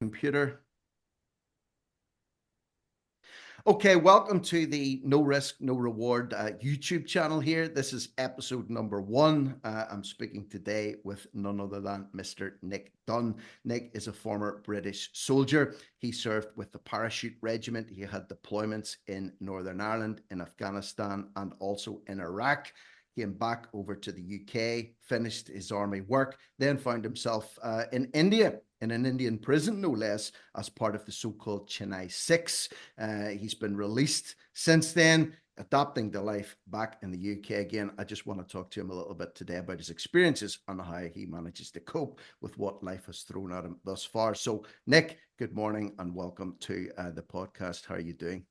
Computer. Okay, welcome to the No Risk, No Reward YouTube channel here. This is episode number one. I'm speaking today with none other than Mr. Nick Dunn. Nick is a former British soldier. He served with the Parachute Regiment. He had deployments in Northern Ireland, in Afghanistan, and also in Iraq. Came back over to the UK, finished his army work, then found himself in India, in an Indian prison, no less, as part of the so-called Chennai Six. He's been released since then, adapting to life back in the UK again. I just want to talk to him a little bit today about his experiences and how he manages to cope with what life has thrown at him thus far. So, Nick, good morning and welcome to the podcast. How are you doing?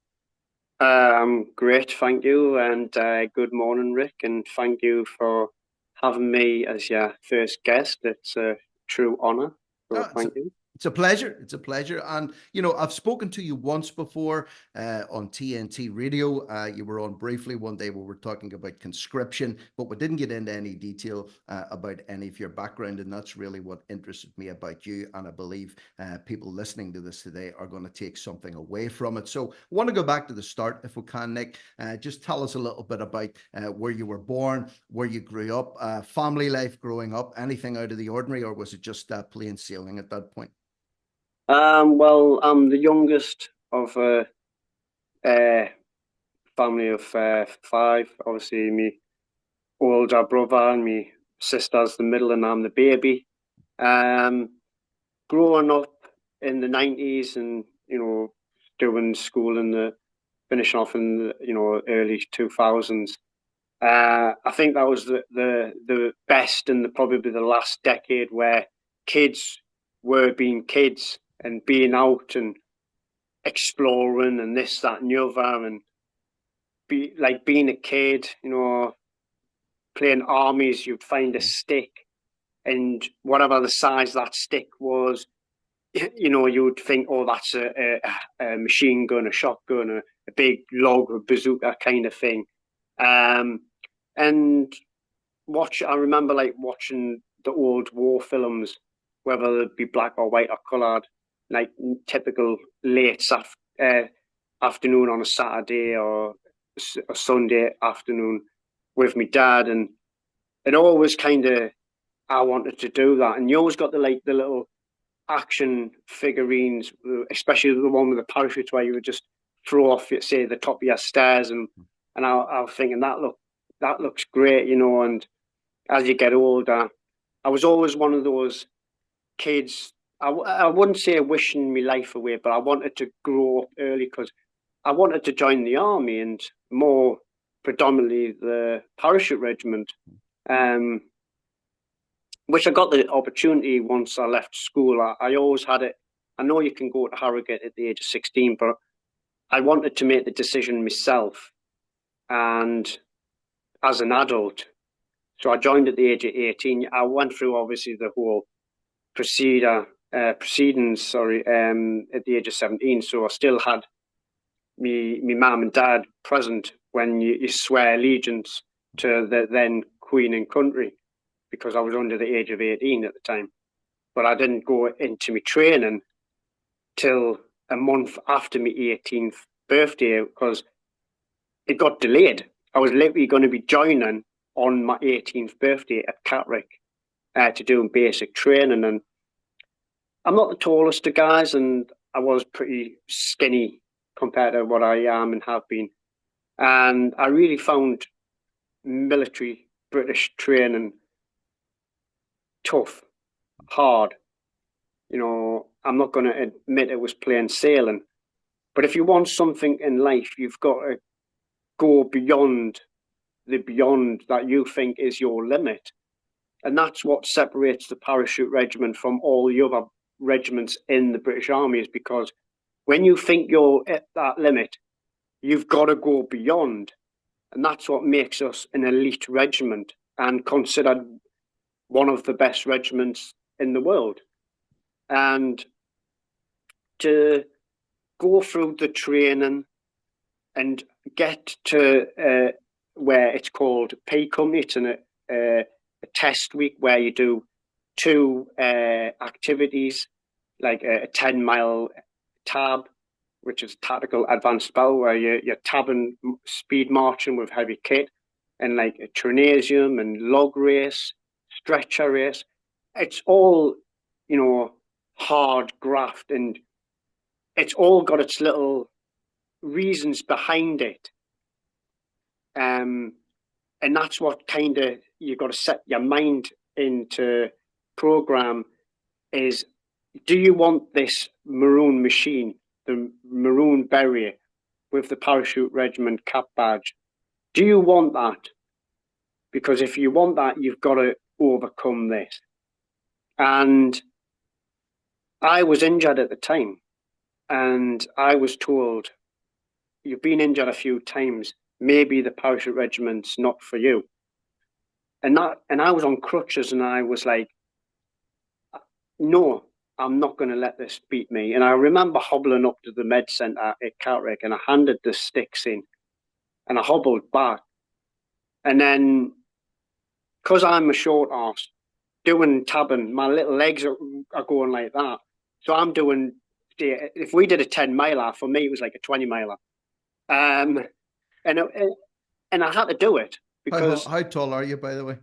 I'm great, thank you, and good morning, Rick, and thank you for having me as your first guest. It's a true honour, so Oh, thank you. it's a pleasure. It's a pleasure. And, you know, I've spoken to you once before on TNT radio. You were on briefly one day where we were talking about conscription, but we didn't get into any detail about any of your background. And that's really what interested me about you. And I believe people listening to this today are going to take something away from it. So I want to go back to the start, if we can, Nick. Just tell us a little bit about where you were born, where you grew up, family life growing up, anything out of the ordinary, or was it just plain sailing at that point? Well, I'm the youngest of a family of five. Obviously, my older brother and my sister's the middle, and I'm the baby. Um, Growing up in the 90s and, doing school in the finishing off in the, early 2000s. I think that was the best and probably the last decade where kids were being kids and being out and exploring and this, that, and the other, and being a kid, playing armies. You'd find a stick, and whatever the size that stick was, you would think, oh, that's a machine gun, a shotgun, a big log, a bazooka kind of thing. Um, and I remember watching the old war films, whether it be black or white or coloured, like typical afternoon on a Saturday or a Sunday afternoon with my dad, and it always kind of I wanted to do that. And you always got the little action figurines, especially the one with the parachutes where you would just throw off, say, the top of your stairs, and I was thinking that looks great, and as you get older, I was always one of those kids. I wouldn't say wishing my life away, but I wanted to grow up early because I wanted to join the army and more predominantly the parachute regiment, um, which I got the opportunity once I left school. I always had it. I know you can go to Harrogate at the age of 16, but I wanted to make the decision myself and as an adult. So I joined at the age of 18. I went through obviously the whole proceedings, at the age of 17. So I still had me mum and dad present when you swear allegiance to the then Queen and country, because I was under the age of 18 at the time. But I didn't go into my training till a month after my 18th birthday because it got delayed. I was literally going to be joining on my 18th birthday at Catterick to do basic training. And I'm not the tallest of guys, and I was pretty skinny compared to what I am and have been. And I really found military British training tough, hard. I'm not going to admit it was plain sailing. But if you want something in life, you've got to go beyond the beyond that you think is your limit. And that's what separates the parachute regiment from all the other regiments in the British Army, is because when you think you're at that limit, you've got to go beyond. And that's what makes us an elite regiment and considered one of the best regiments in the world. And to go through the training and get to where it's called P company, it's a test week where you do two activities like a 10-mile tab, which is tactical advanced spell, where you're tabbing speed marching with heavy kit, and like a trinasium and log race, stretcher race. It's all, hard graft, and it's all got its little reasons behind it. And that's what kind of you've got to set your mind into program is, do you want this maroon machine, the maroon beret with the parachute regiment cap badge? Do you want that? Because if you want that, you've got to overcome this. And I was injured at the time, and I was told, you've been injured a few times, maybe the parachute regiment's not for you. And I was on crutches, and I was like, no, I'm not going to let this beat me. And I remember hobbling up to the med centre at Carrick, and I handed the sticks in, and I hobbled back. And then, because I'm a short arse, doing tabbing, my little legs are going like that. So I'm doing, if we did a 10-miler, for me, it was like a 20-miler. And I had to do it because How tall are you, by the way?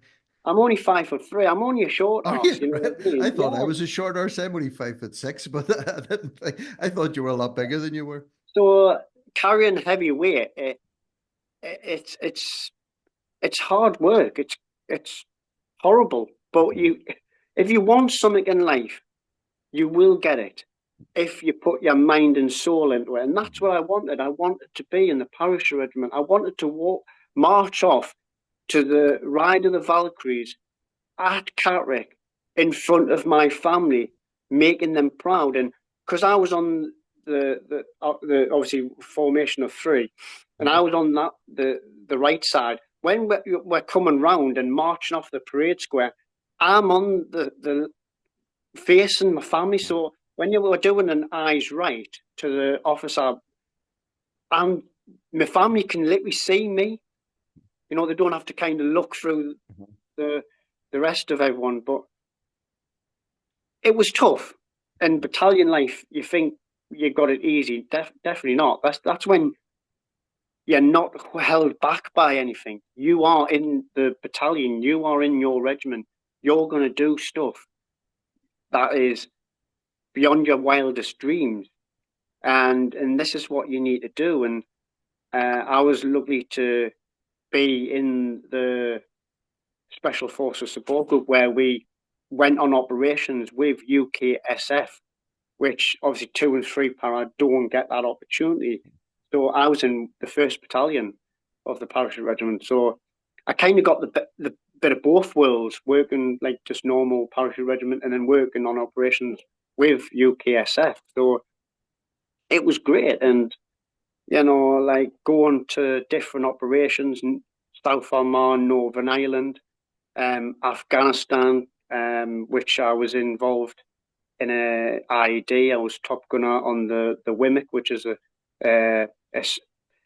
I'm only 5'3". I'm only a short Are arse, you? you know Right? what I mean? I thought I Yeah. was a short arse. I'm only 5'6", but I thought you were a lot bigger than you were. So carrying heavy weight, it's it's hard work. It's horrible. But if you want something in life, you will get it if you put your mind and soul into it. And that's what I wanted. I wanted to be in the parachute regiment. I wanted to march off to the Ride of the Valkyries at Carrick in front of my family, making them proud. And because I was on the obviously formation of three, and I was on the right side. When we're coming round and marching off the parade square, I'm on the facing my family. So when you were doing an eyes right to the officer, and my family can literally see me. You know, they don't have to kind of look through the rest of everyone. But it was tough. And battalion life, you think you got it easy. Definitely not. That's when you're not held back by anything. You are in the battalion. You are in your regiment. You're going to do stuff that is beyond your wildest dreams, and this is what you need to do. And I was lucky to be in the Special Forces Support Group, where we went on operations with UKSF, which obviously 2 and 3 para don't get that opportunity. So I was in the 1st Battalion of the Parachute Regiment. So I kind of got the bit of both worlds, working like just normal Parachute Regiment and then working on operations with UKSF. So it was great. And, like going to different operations in South Oman, Northern Ireland, Afghanistan, which I was involved in a IED. I was top gunner on the Wimmick, which is a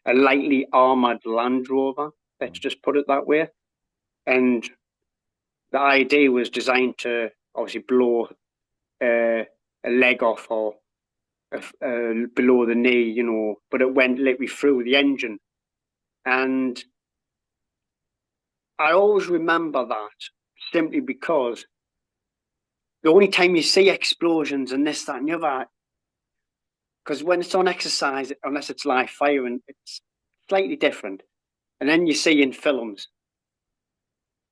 lightly armored Land Rover. Let's just put it that way. And the IED was designed to obviously blow a leg off or below the knee, but it went literally through the engine. And I always remember that simply because the only time you see explosions and this, that, and the other, because when it's on exercise, unless it's live firing, it's slightly different. And then you see in films.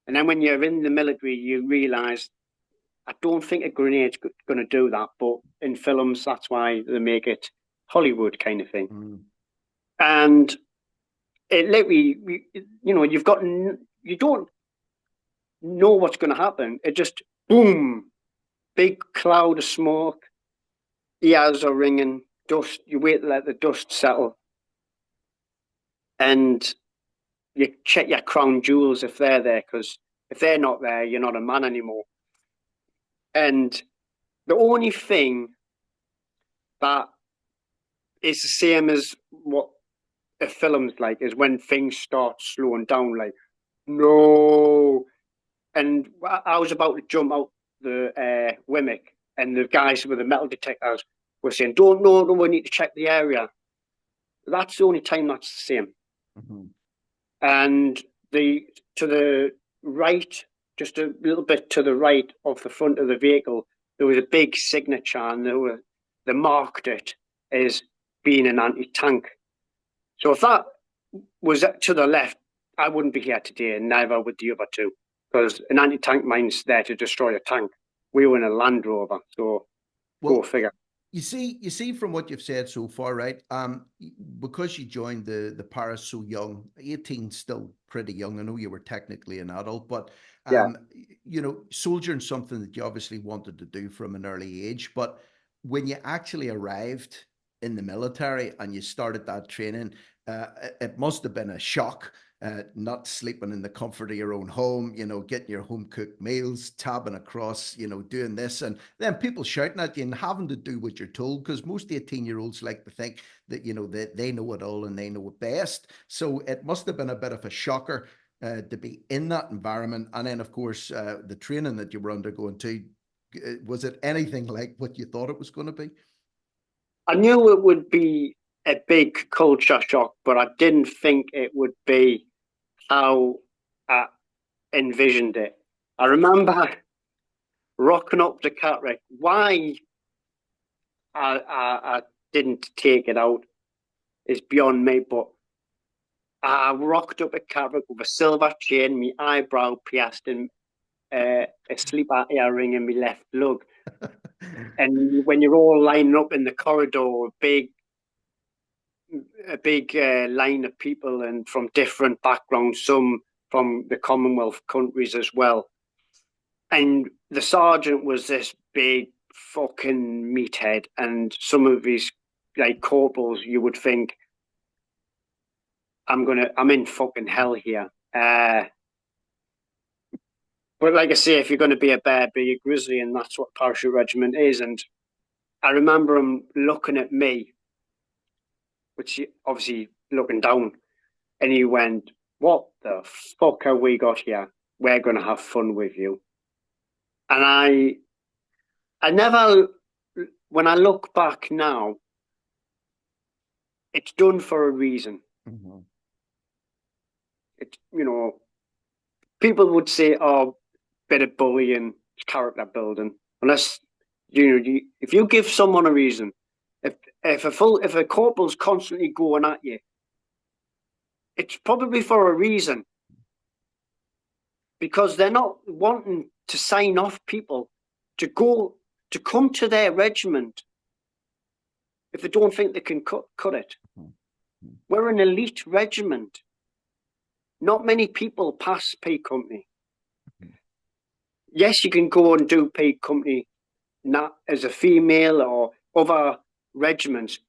And then when you're in the military, you realise, I don't think a grenade's going to do that. But in films, that's why they make it Hollywood kind of thing. Mm. And it literally, you don't know what's going to happen. It just, boom, big cloud of smoke, ears are ringing, dust, you wait to let the dust settle. And you check your crown jewels if they're there, because if they're not there, you're not a man anymore. And the only thing that is the same as what a film's like is when things start slowing down, like, no. And I was about to jump out the Wimmick, and the guys with the metal detectors were saying, "Don't know, we need to check the area." That's the only time that's the same. Mm-hmm. And to the right, just a little bit to the right of the front of the vehicle, there was a big signature, and they marked it as being an anti-tank. So if that was to the left, I wouldn't be here today, and neither would the other two, because an anti-tank mine's there to destroy a tank. We were in a Land Rover, so Well, go figure. you see from what you've said so far, right? Because you joined the Paras so young, 18 still pretty young. I know you were technically an adult, but Yeah. soldiering something that you obviously wanted to do from an early age. But when you actually arrived in the military and you started that training, it must have been a shock. Not sleeping in the comfort of your own home, getting your home cooked meals, tabbing across, doing this, and then people shouting at you and having to do what you're told, because most 18-year-olds like to think that, that they know it all and they know it best. So it must have been a bit of a shocker to be in that environment. And then, of course, the training that you were undergoing too, was it anything like what you thought it was going to be? I knew it would be a big culture shock, but I didn't think it would be how I envisioned it. I remember rocking up to Catterick. Why I didn't take it out is beyond me, but I rocked up at Catterick with a silver chain, my eyebrow pierced, and a sleeper earring in my left lug. And when you're all lining up in the corridor, a big line of people, and from different backgrounds, some from the Commonwealth countries as well. And the sergeant was this big fucking meathead, and some of his like corporals, you would think, I'm in fucking hell here. But like I say, if you're going to be a bear, be a grizzly, and that's what Parachute Regiment is. And I remember him looking at me, which obviously looking down, and he went, "What the fuck have we got here? We're going to have fun with you." And I never, when I look back now, it's done for a reason. Mm-hmm. It's, people would say, "Oh, bit of bullying, character building." Unless, if you give someone a reason, if a corporal's constantly going at you, it's probably for a reason, because they're not wanting to sign off people to come to their regiment if they don't think they can cut it. Mm-hmm. We're an elite regiment. Not many people pass P company. Mm-hmm. Yes, you can go and do P company not as a female or other regiments,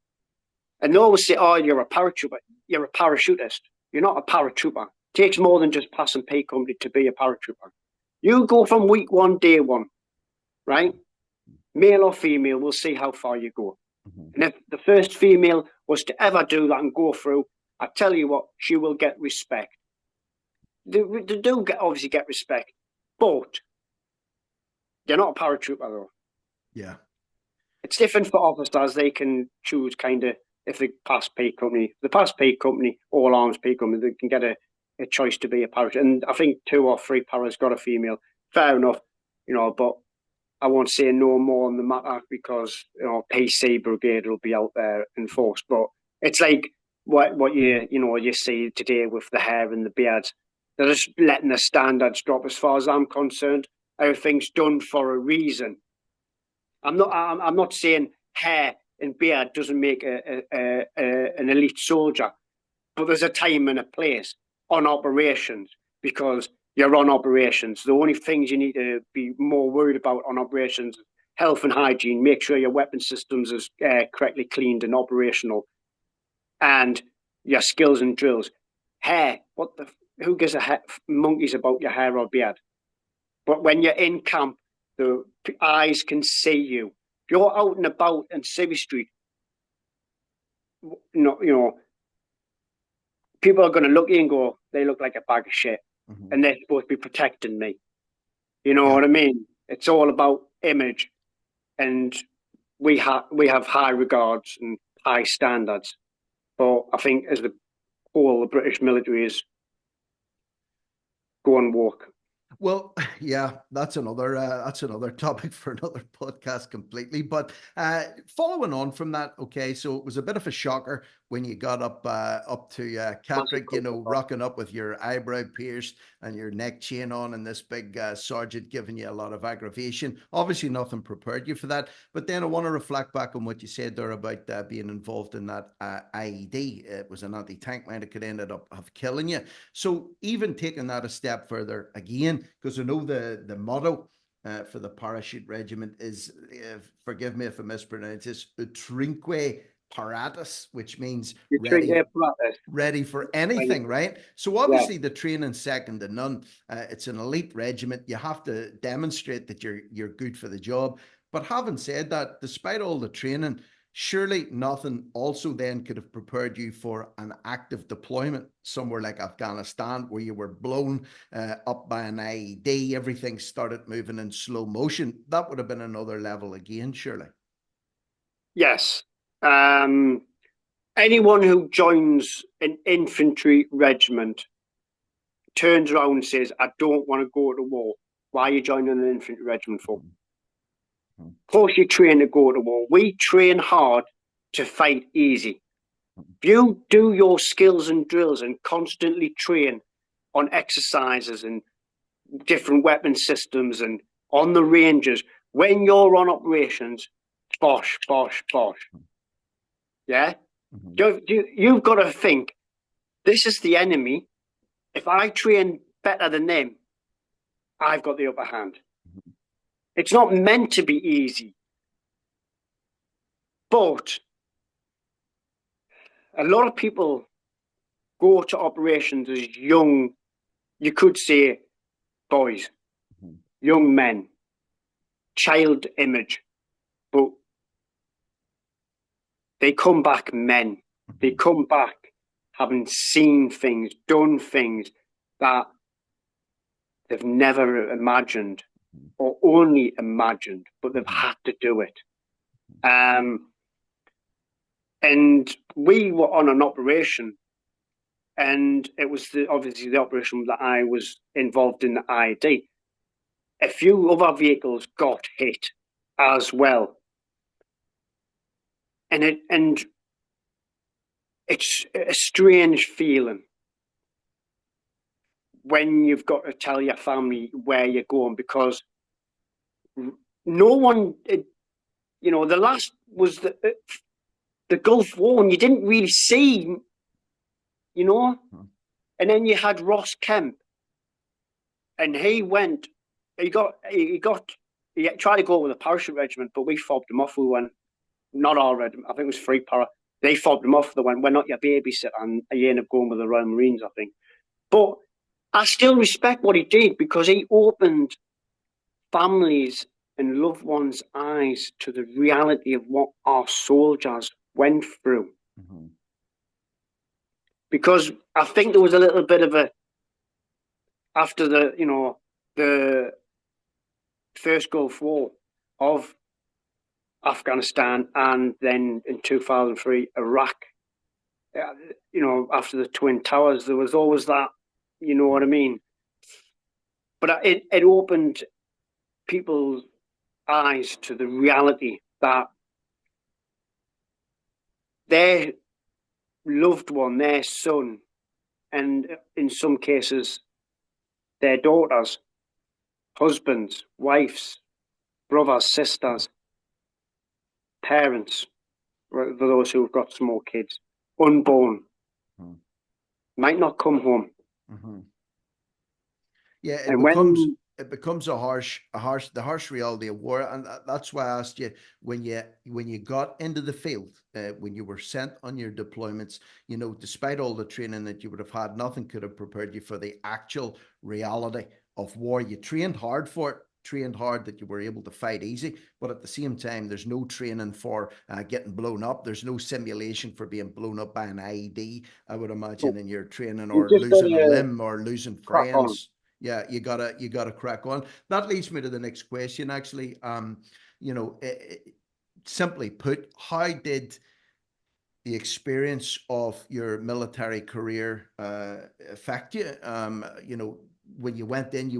and they always say, "Oh, you're a paratrooper. You're a parachutist. You're not a paratrooper." It takes more than just passing P company to be a paratrooper. You go from week one, day one, right? Male or female, we'll see how far you go. Mm-hmm. And if the first female was to ever do that and go through, I tell you what, she will get respect. They do obviously get respect, but you're not a paratrooper though. Yeah. It's different for officers. They can choose kind of, if they pass P company, the pass P company, all arms P company, they can get a choice to be a paratrooper. And I think 2 or 3 paras got a female. Fair enough, but I won't say no more on the matter, because PC Brigade will be out there in force. But it's like what you see today with the hair and the beard. They're just letting the standards drop. As far as I'm concerned, everything's done for a reason. I'm not saying hair and beard doesn't make an elite soldier, but there's a time and a place on operations, because you're on operations. The only things you need to be more worried about on operations: health and hygiene. Make sure your weapon systems is correctly cleaned and operational, and your skills and drills. Hair, who gives a monkeys about your hair or beard? But when you're in camp, the eyes can see you. If you're out and about in Civvy Street, people are going to look at you and go, "They look like a bag of shit." Mm-hmm. And they're supposed to be protecting me. You know what I mean? It's all about image. and we have high regards and high standards. But I think as the whole, the British military is go and walk. Well, yeah, that's another topic for another podcast completely. But following on from that, okay, so it was a bit of a shocker when you got up to Catrick, you know, rocking up with your eyebrow pierced and your neck chain on, and this big sergeant giving you a lot of aggravation. Obviously, nothing prepared you for that. But then I want to reflect back on what you said there about being involved in that IED. It was an anti-tank mine that could end up of killing you. So even taking that a step further again, because I know the motto for the parachute regiment is, forgive me if I mispronounce this, utrinque paratus, which means ready for anything, right? So obviously the training second to none. It's an elite regiment. You have to demonstrate that you're good for the job. But having said that, despite all the training, surely nothing also then could have prepared you for an active deployment somewhere like Afghanistan, where you were blown up by an IED, everything started moving in slow motion. That would have been another level again, surely. Yes. Anyone who joins an infantry regiment turns around and says, I don't want to go to war. Why are you joining an infantry regiment for? Of course, you train to go to war. We train hard to fight easy. If you do your skills and drills and constantly train on exercises and different weapon systems and on the ranges, when you're on operations, bosh, bosh, bosh. Yeah? You've got to think, this is the enemy. If I train better than them, I've got the upper hand. It's not meant to be easy. But a lot of people go to operations as young, you could say, boys, young men, child image, but they come back men. They come back having seen things, done things that they've never imagined or only imagined, but they've had to do it. And we were on an operation, and it was obviously the operation that I was involved in, the IED. A few other vehicles got hit as well. And it's a strange feeling when you've got to tell your family where you're going, because no one, you know, the last was the Gulf War, and you didn't really see, you know. And then you had Ross Kemp, and he tried to go with a parachute regiment, but we fobbed him off. We went, not our regiment, I think it was Free Para. They fobbed him off. They went, we're not your babysitter, and he ended up going with the Royal Marines, I think. But I still respect what he did, because he opened families and loved ones' eyes to the reality of what our soldiers went through. Because I think there was a little bit of after the first Gulf War of Afghanistan, and then in 2003, Iraq, after the Twin Towers, there was always that, you know what I mean? But it opened people's eyes to the reality that their loved one, their son, and in some cases, their daughters, husbands, wives, brothers, sisters, parents, for those who've got small kids, unborn, might not come home. Yeah, it becomes the harsh reality of war, and that's why I asked you when you got into the field, when you were sent on your deployments. You know, despite all the training that you would have had, nothing could have prepared you for the actual reality of war. You trained hard for it. Trained hard that you were able to fight easy, but at the same time, there's no training for getting blown up. There's no simulation for being blown up by an IED, I would imagine, in your training, or losing a limb or losing friends. Yeah, you gotta crack on. That leads me to the next question, actually. you know, simply put, how did the experience of your military career affect you? You know, when you went in,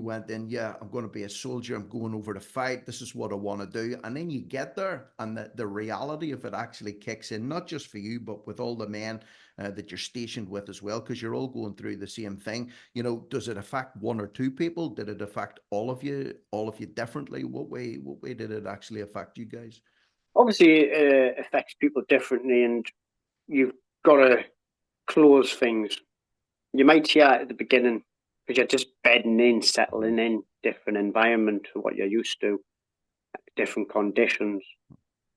yeah, I'm going to be a soldier. I'm going over to fight. This is what I want to do. And then you get there and the reality of it actually kicks in, not just for you, but with all the men that you're stationed with as well, because you're all going through the same thing. You know, does it affect one or two people? Did it affect all of you differently? What way did it actually affect you guys? Obviously, it affects people differently, and you've got to close things. You might hear at the beginning because you're just bedding in, settling in, different environment to what you're used to, different conditions.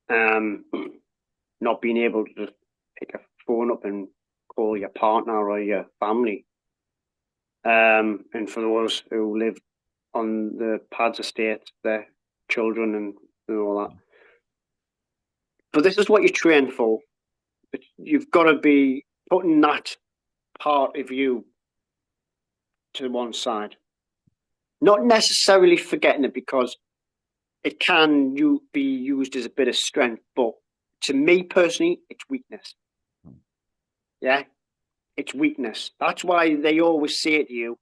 Not being able to just pick a phone up and call your partner or your family. And for those who live on the pads estate, their children and all that. But this is what you train for. But you've got to be putting that part of you to one side. Not necessarily forgetting it, because it can be used as a bit of strength, but to me personally, it's weakness. Yeah, it's weakness. That's why they always say to you,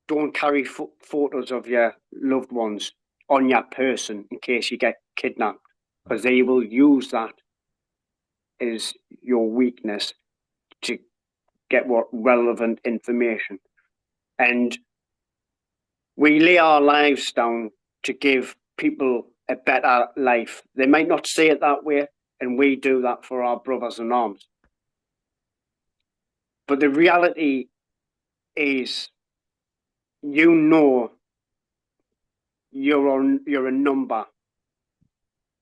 don't carry photos of your loved ones on your person in case you get kidnapped, because they will use that as your weakness to get what relevant information. And we lay our lives down to give people a better life. They might not say it that way, and we do that for our brothers in arms. But the reality is, you know, you're a number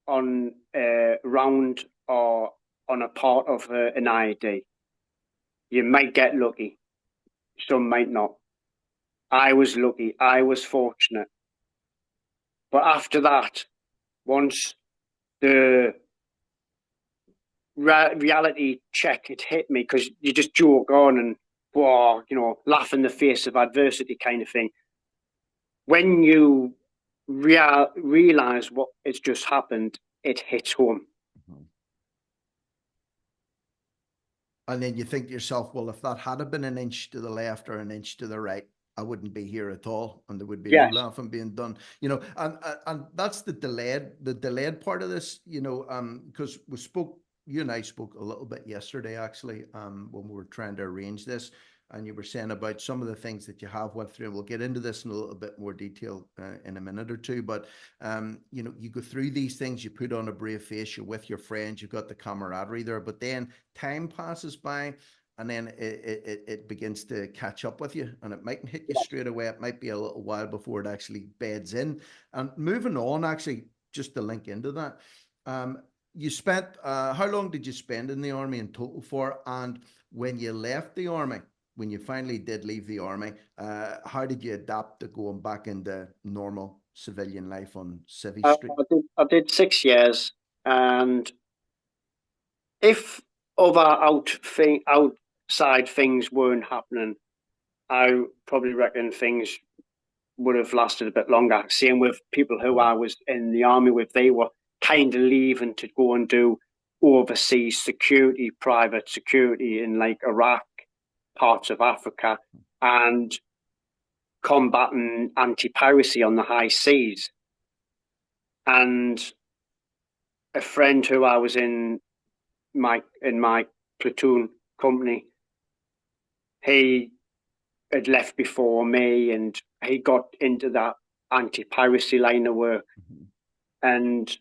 on a round or on a part of an IED. You might get lucky, some might not. I was lucky, I was fortunate. But after that, once the reality check had hit me, because you just joke on and, oh, you know, laugh in the face of adversity kind of thing. When you realize what has just happened, it hits home. And then you think to yourself, well, if that had been an inch to the left or an inch to the right, I wouldn't be here at all, and there would be Yes. no laughing being done. You know, and that's the delayed part of this. You know, because you and I spoke a little bit yesterday, actually, when we were trying to arrange this, and you were saying about some of the things that you have went through. And we'll get into this in a little bit more detail in a minute or two. But you know, you go through these things, you put on a brave face, you're with your friends, you've got the camaraderie there. But then time passes by, and then it begins to catch up with you, and it mightn't hit you straight away. It might be a little while before it actually beds in. And moving on, actually, just to link into that, you spent how long did you spend in the army in total for? And when you left the army, when you finally did leave the army, how did you adapt to going back into normal civilian life on Civvy Street? I did 6 years, and if other outside things weren't happening, I probably reckon things would have lasted a bit longer. Same with people who I was in the army with, they were kind of leaving to go and do overseas security, private security in like Iraq, parts of Africa, and combating anti-piracy on the high seas. And a friend who I was in my platoon company, he had left before me, and he got into that anti-piracy line of work. And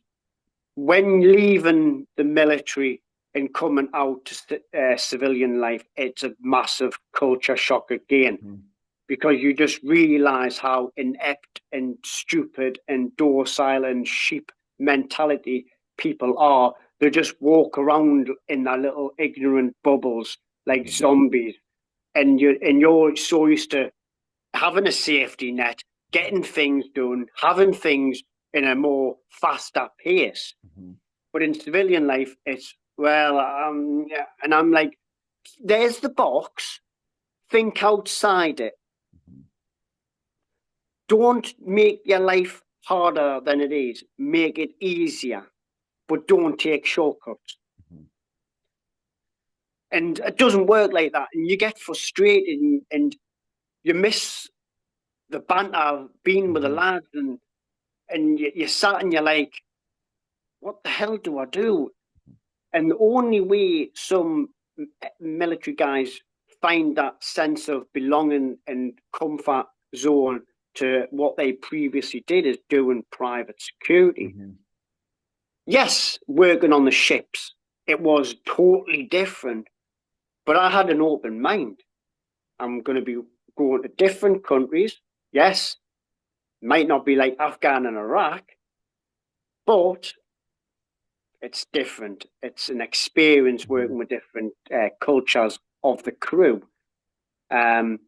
when leaving the military and coming out to civilian life, it's a massive culture shock again, because you just realize how inept and stupid and docile and sheep mentality people are. They just walk around in their little ignorant bubbles like zombies, and you're so used to having a safety net, getting things done, having things in a more faster pace. But in civilian life, it's, well, yeah. And I'm like, there's the box, think outside it. Don't make your life harder than it is, make it easier, but don't take shortcuts. Mhm. And it doesn't work like that. And you get frustrated and you miss the banter being with the Mhm. lads, and you sat and you're like, what the hell do I do? And the only way some military guys find that sense of belonging and comfort zone to what they previously did is doing private security. Mhm. Yes, working on the ships, it was totally different, but I had an open mind. I'm going to be going to different countries. Yes, might not be like Afghan and Iraq, but it's different. It's an experience Mhm. working with different cultures of the crew, and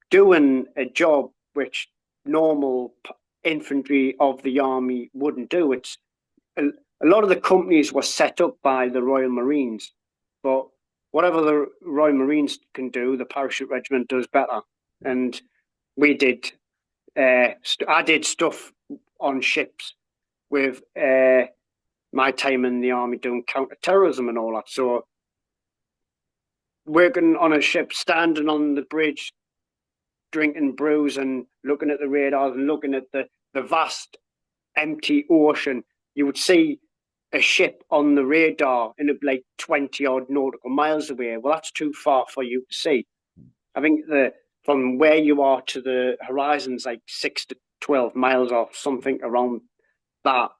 doing a job which normal infantry of the army wouldn't do. It's a lot of the companies were set up by the Royal Marines, but whatever the Royal Marines can do, the parachute regiment does better. And we did. I did stuff on ships with my time in the army doing counter-terrorism and all that. So working on a ship, standing on the bridge, drinking brews and looking at the radars and looking at the vast empty ocean, you would see a ship on the radar and it'd be like 20 odd nautical miles away. Well, that's too far for you to see. I think from where you are to the horizon's like 6 to 12 miles or something around that.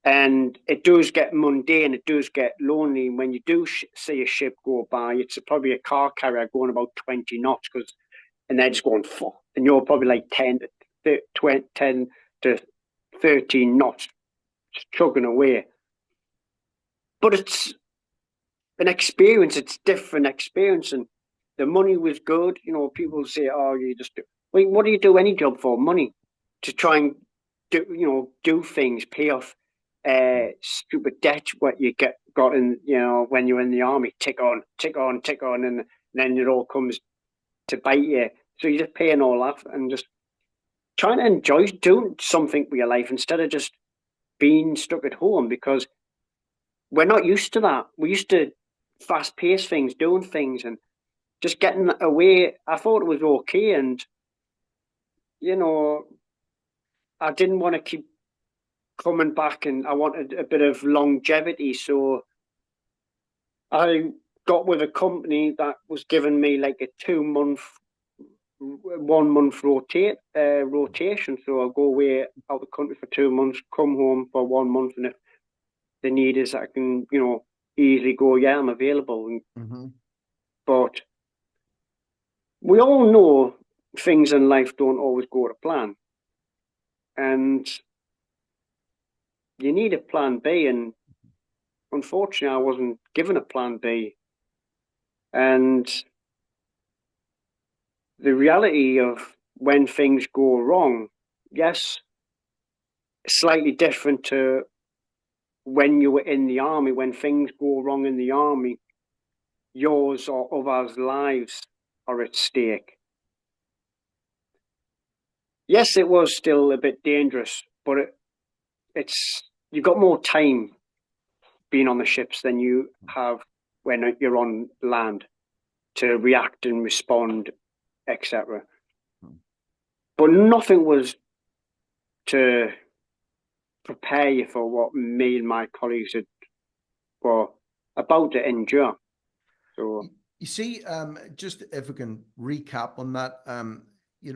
And it does get mundane, it does get lonely. And when you do see a ship go by, it's probably a car carrier going about 20 knots, and they're just going, fuck. And you're probably like 10 to 13 knots, chugging away. But it's an experience, it's different experience. And the money was good. You know, people say, oh, you just do. Well, what do you do any job for? Money to try and do things, pay off stupid debt what you got in, when you're in the army, tick on, tick on, tick on, and then it all comes to bite you. So you're just paying all that and just trying to enjoy doing something with your life instead of just being stuck at home, because we're not used to that. We're used to fast paced things, doing things, and just getting away. I thought it was okay, and you know, I didn't want to keep coming back, and I wanted a bit of longevity. So I got with a company that was giving me like a 2 month, 1 month rotation. So I'll go away out the country for 2 months, come home for 1 month, and if the need is, I can easily go. Yeah, I'm available. Mhm. But we all know things in life don't always go to plan, and you need a plan B. And unfortunately, I wasn't given a plan B. And the reality of when things go wrong, yes, slightly different to when you were in the army. When things go wrong in the army, yours or others' lives are at stake. Yes, it was still a bit dangerous, but it's you've got more time being on the ships than you have when you're on land to react and respond, etc. But nothing was to prepare you for what me and my colleagues were about to endure. So You see, just if we can recap on that,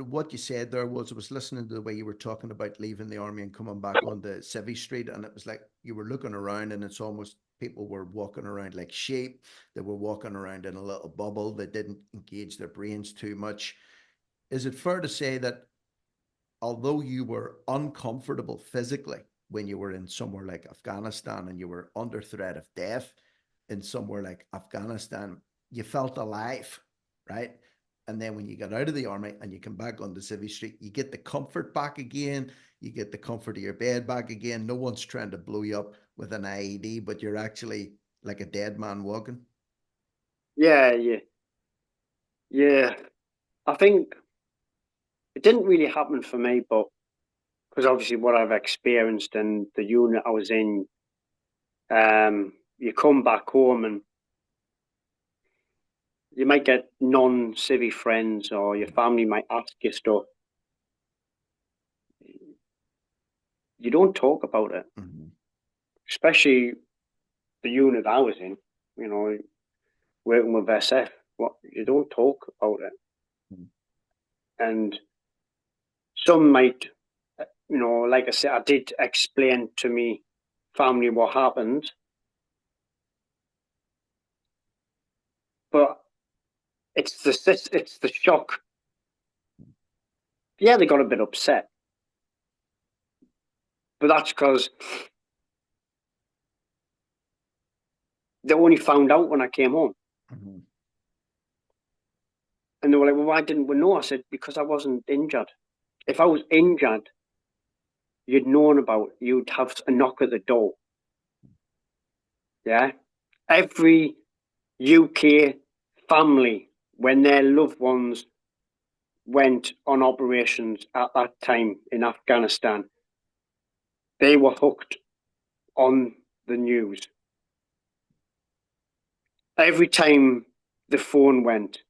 what you said there was, I was listening to the way you were talking about leaving the army and coming back onto Civvy Street, and it was like you were looking around, and it's almost people were walking around like sheep. They were walking around in a little bubble. They didn't engage their brains too much. Is it fair to say that although you were uncomfortable physically when you were in somewhere like Afghanistan and you were under threat of death in somewhere like Afghanistan, you felt alive, right? And then when you got out of the army and you come back onto Civvy Street, you get the comfort back again. You get the comfort of your bed back again. No one's trying to blow you up with an IED, but you're actually like a dead man walking. yeah, yeah, yeah. I think it didn't really happen for me, but because obviously what I've experienced and the unit I was in, you come back home and you might get non-civvy friends, or your family might ask you stuff. You don't talk about it, especially the unit I was in, you know, working with SF. You don't talk about it. And some might, you know, like I said, I did explain to me family what happened, but it's the shock. Yeah, they got a bit upset, but that's because they only found out when I came home. And they were like, well, why didn't we know? I said, because I wasn't injured. If I was injured, you'd known about it. You'd have a knock at the door. Yeah. Every UK family, when their loved ones went on operations at that time in Afghanistan, they were hooked on the news. Every time the phone went,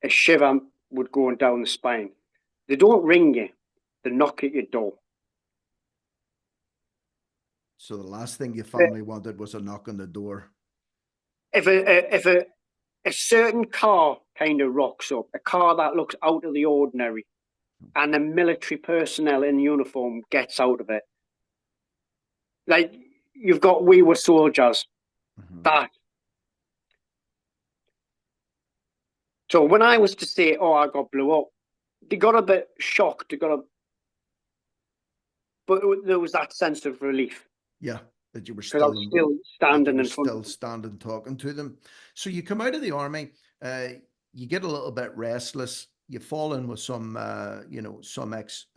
a shiver would go down the spine. They don't ring you, they knock at your door. So the last thing your family wanted was a knock on the door. If a certain car kind of rocks up, a car that looks out of the ordinary, and a military personnel in uniform gets out of it, like you've got We Were Soldiers, that. So when I was to say, oh, I got blew up, they got a bit shocked. But there was that sense of relief. Yeah, that you were still standing in front. Still standing talking to them. So you come out of the army, you get a little bit restless. You fall in with some, some ex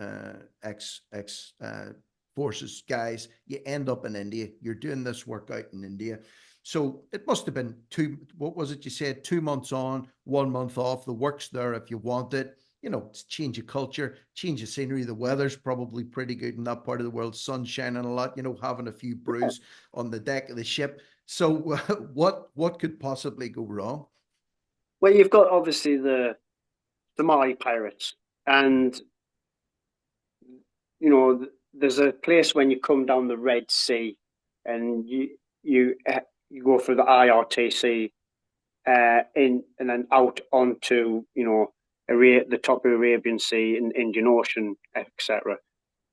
forces guys. You end up in India. You're doing this work out in India. So it must have been what was it you said? 2 months on, 1 month off. The work's there if you want it. You know, it's change of culture, change of scenery. The weather's probably pretty good in that part of the world. Sun shining a lot, having a few brews on the deck of the ship. So what could possibly go wrong? Well, you've got obviously the Somali pirates, and there's a place when you come down the Red Sea, and you go through the IRTC, and then out onto the top of the Arabian Sea and Indian Ocean, etc.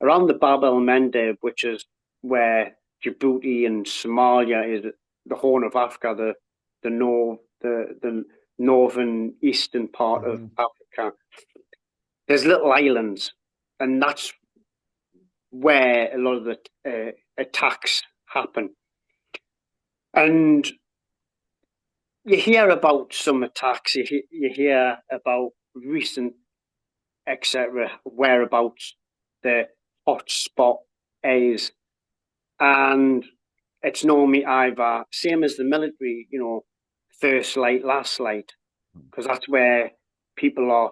Around the Bab el Mandeb, which is where Djibouti and Somalia is, the Horn of Africa, the northern eastern part of Africa. There's little islands, and that's where a lot of the attacks happen. And you hear about some attacks, you hear about recent, etc., whereabouts the hotspot is. And it's normally either, same as the military, first light, last light, because that's where people are a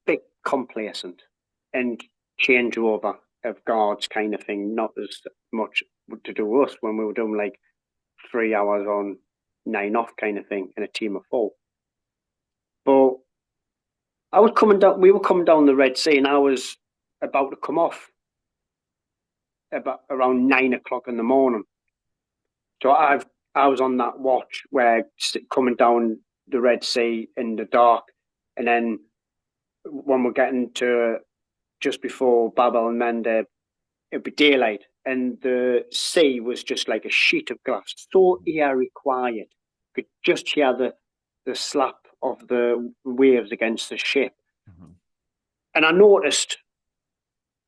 bit complacent and change over of guards kind of thing, not as much to do with us when we were doing like 3 hours on, 9 off kind of thing in a team of 4. But we were coming down the Red Sea, and I was about to come off about around 9 o'clock in the morning. So I was on that watch where coming down the Red Sea in the dark, and then when we're getting to just before Bab el Mandeb, it'd be daylight, and the sea was just like a sheet of glass, so eerie quiet. You could just hear the slap of the waves against the ship. And I noticed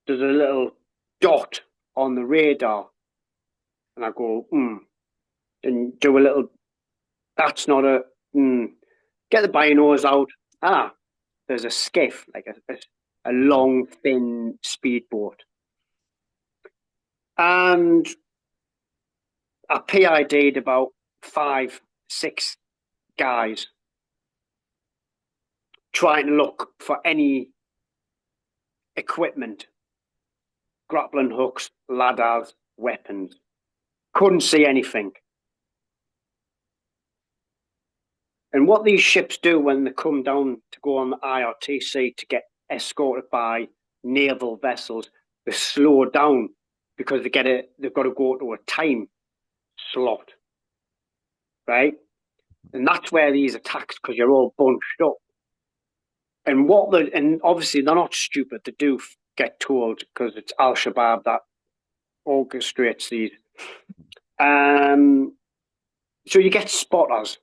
there's a little dot on the radar, and I go, and do a little, that's not a, get the binos out. There's a skiff, like a long, thin speedboat. And I PID'd about 5, 6 guys trying to look for any equipment grappling hooks, ladders, weapons. Couldn't see anything. And what these ships do when they come down to go on the IRTC to get escorted by naval vessels, they slow down because they've got to go to a time slot, right? And that's where these attacks, because you're all bunched up. And obviously they're not stupid. They do get told because it's Al Shabaab that orchestrates these. So you get spotters.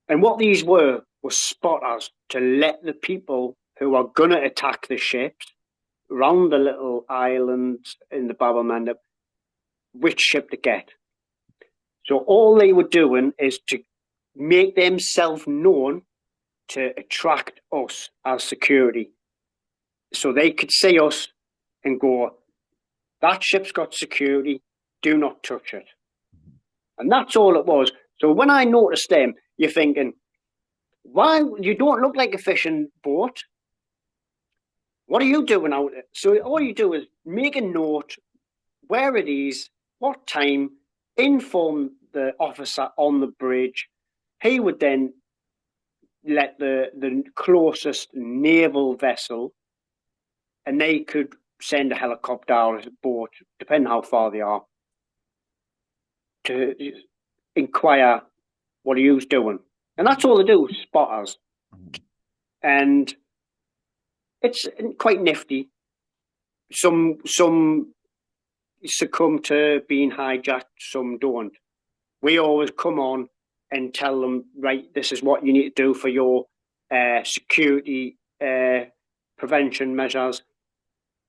And what these were spotters to let the people who are going to attack the ships around the little islands in the Bab el-Mandeb, which ship to get. So all they were doing is to make themselves known to attract us as security. So they could see us and go, that ship's got security, do not touch it. And that's all it was. So when I noticed them, you're thinking, why? You don't look like a fishing boat. What are you doing out there? So all you do is make a note, where it is, what time, inform the officer on the bridge. He would then let the closest naval vessel, and they could send a helicopter or a boat, depending how far they are, to inquire what are you doing. And that's all they do, spotters. And it's quite nifty. Some succumb to being hijacked, some don't. We always come on and tell them, right, this is what you need to do for your security prevention measures.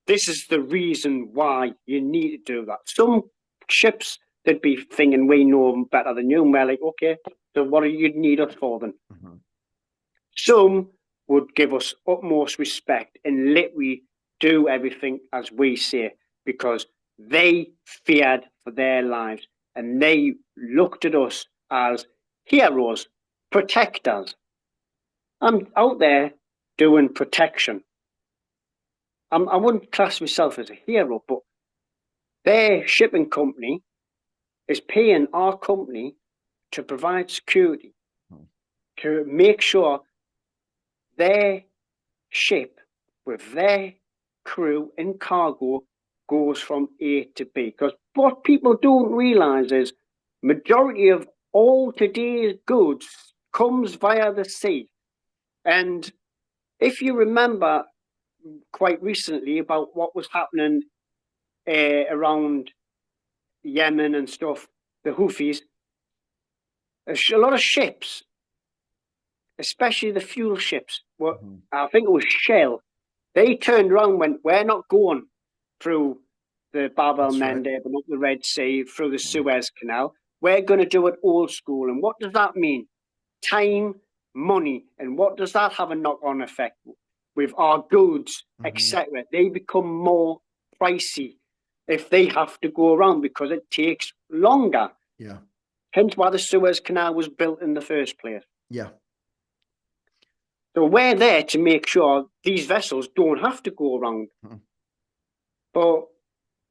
This is the reason why you need to do that. Some ships, they'd be thinking, we know better than you. And we're like, okay, so what do you need us for then? Mm-hmm. Some would give us utmost respect and literally do everything as we say, because they feared for their lives and they looked at us as heroes, protectors. I'm out there doing protection. I wouldn't class myself as a hero, but their shipping company is paying our company to provide security, to make sure their ship with their crew and cargo goes from A to B. Because what people don't realise is majority of all today's goods comes via the sea. And if you remember quite recently about what was happening around Yemen and stuff, the Houthis, a lot of ships, especially the fuel ships, I think it was Shell, they turned around and went, we're not going through the Bab el-Mandeb and up the Red Sea, through the Suez Canal. We're going to do it old school. And what does that mean? Time, money. And what does that have a knock-on effect with our goods, etc.? They become more pricey if they have to go around because it takes longer. Yeah. Hence why the Suez Canal was built in the first place. Yeah. So we're there to make sure these vessels don't have to go around. But,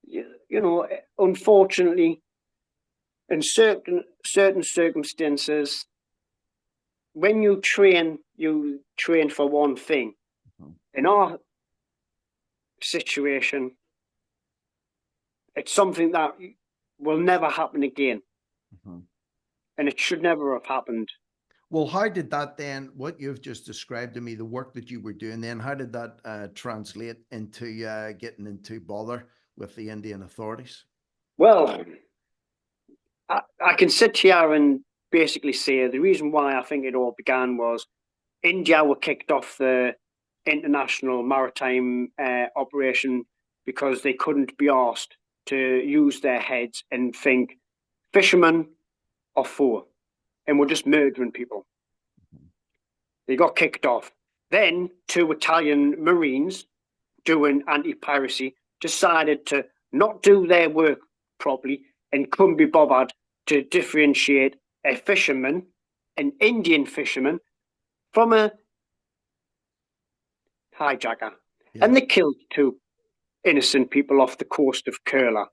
you know, unfortunately, in certain circumstances, when you train for one thing. In our situation, it's something that will never happen again. And it should never have happened. Well, how did that then, what you've just described to me, the work that you were doing then, how did that translate into getting into bother with the Indian authorities? Well, I can sit here and basically say the reason why I think it all began was India were kicked off the international maritime operation because they couldn't be asked to use their heads and think fishermen are foe and we're just murdering people. They got kicked off. Then 2 Italian Marines doing anti-piracy decided to not do their work properly and couldn't be bothered to differentiate a fisherman, an Indian fisherman, from a hijacker. Yeah. And they killed 2 innocent people off the coast of Kerala.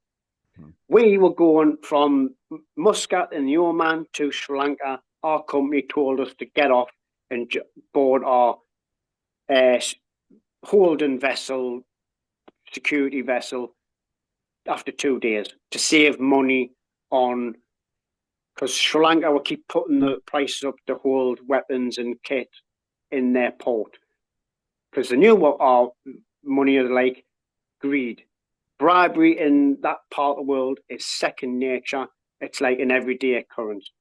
Mhm. We were going from Muscat in the Oman to Sri Lanka. Our company told us to get off and board our holding vessel, security vessel, after 2 days to save money on, because Sri Lanka will keep putting the prices up to hold weapons and kit in their port, because they knew what our money is like. Greed, bribery in that part of the world is second nature. It's like an everyday occurrence,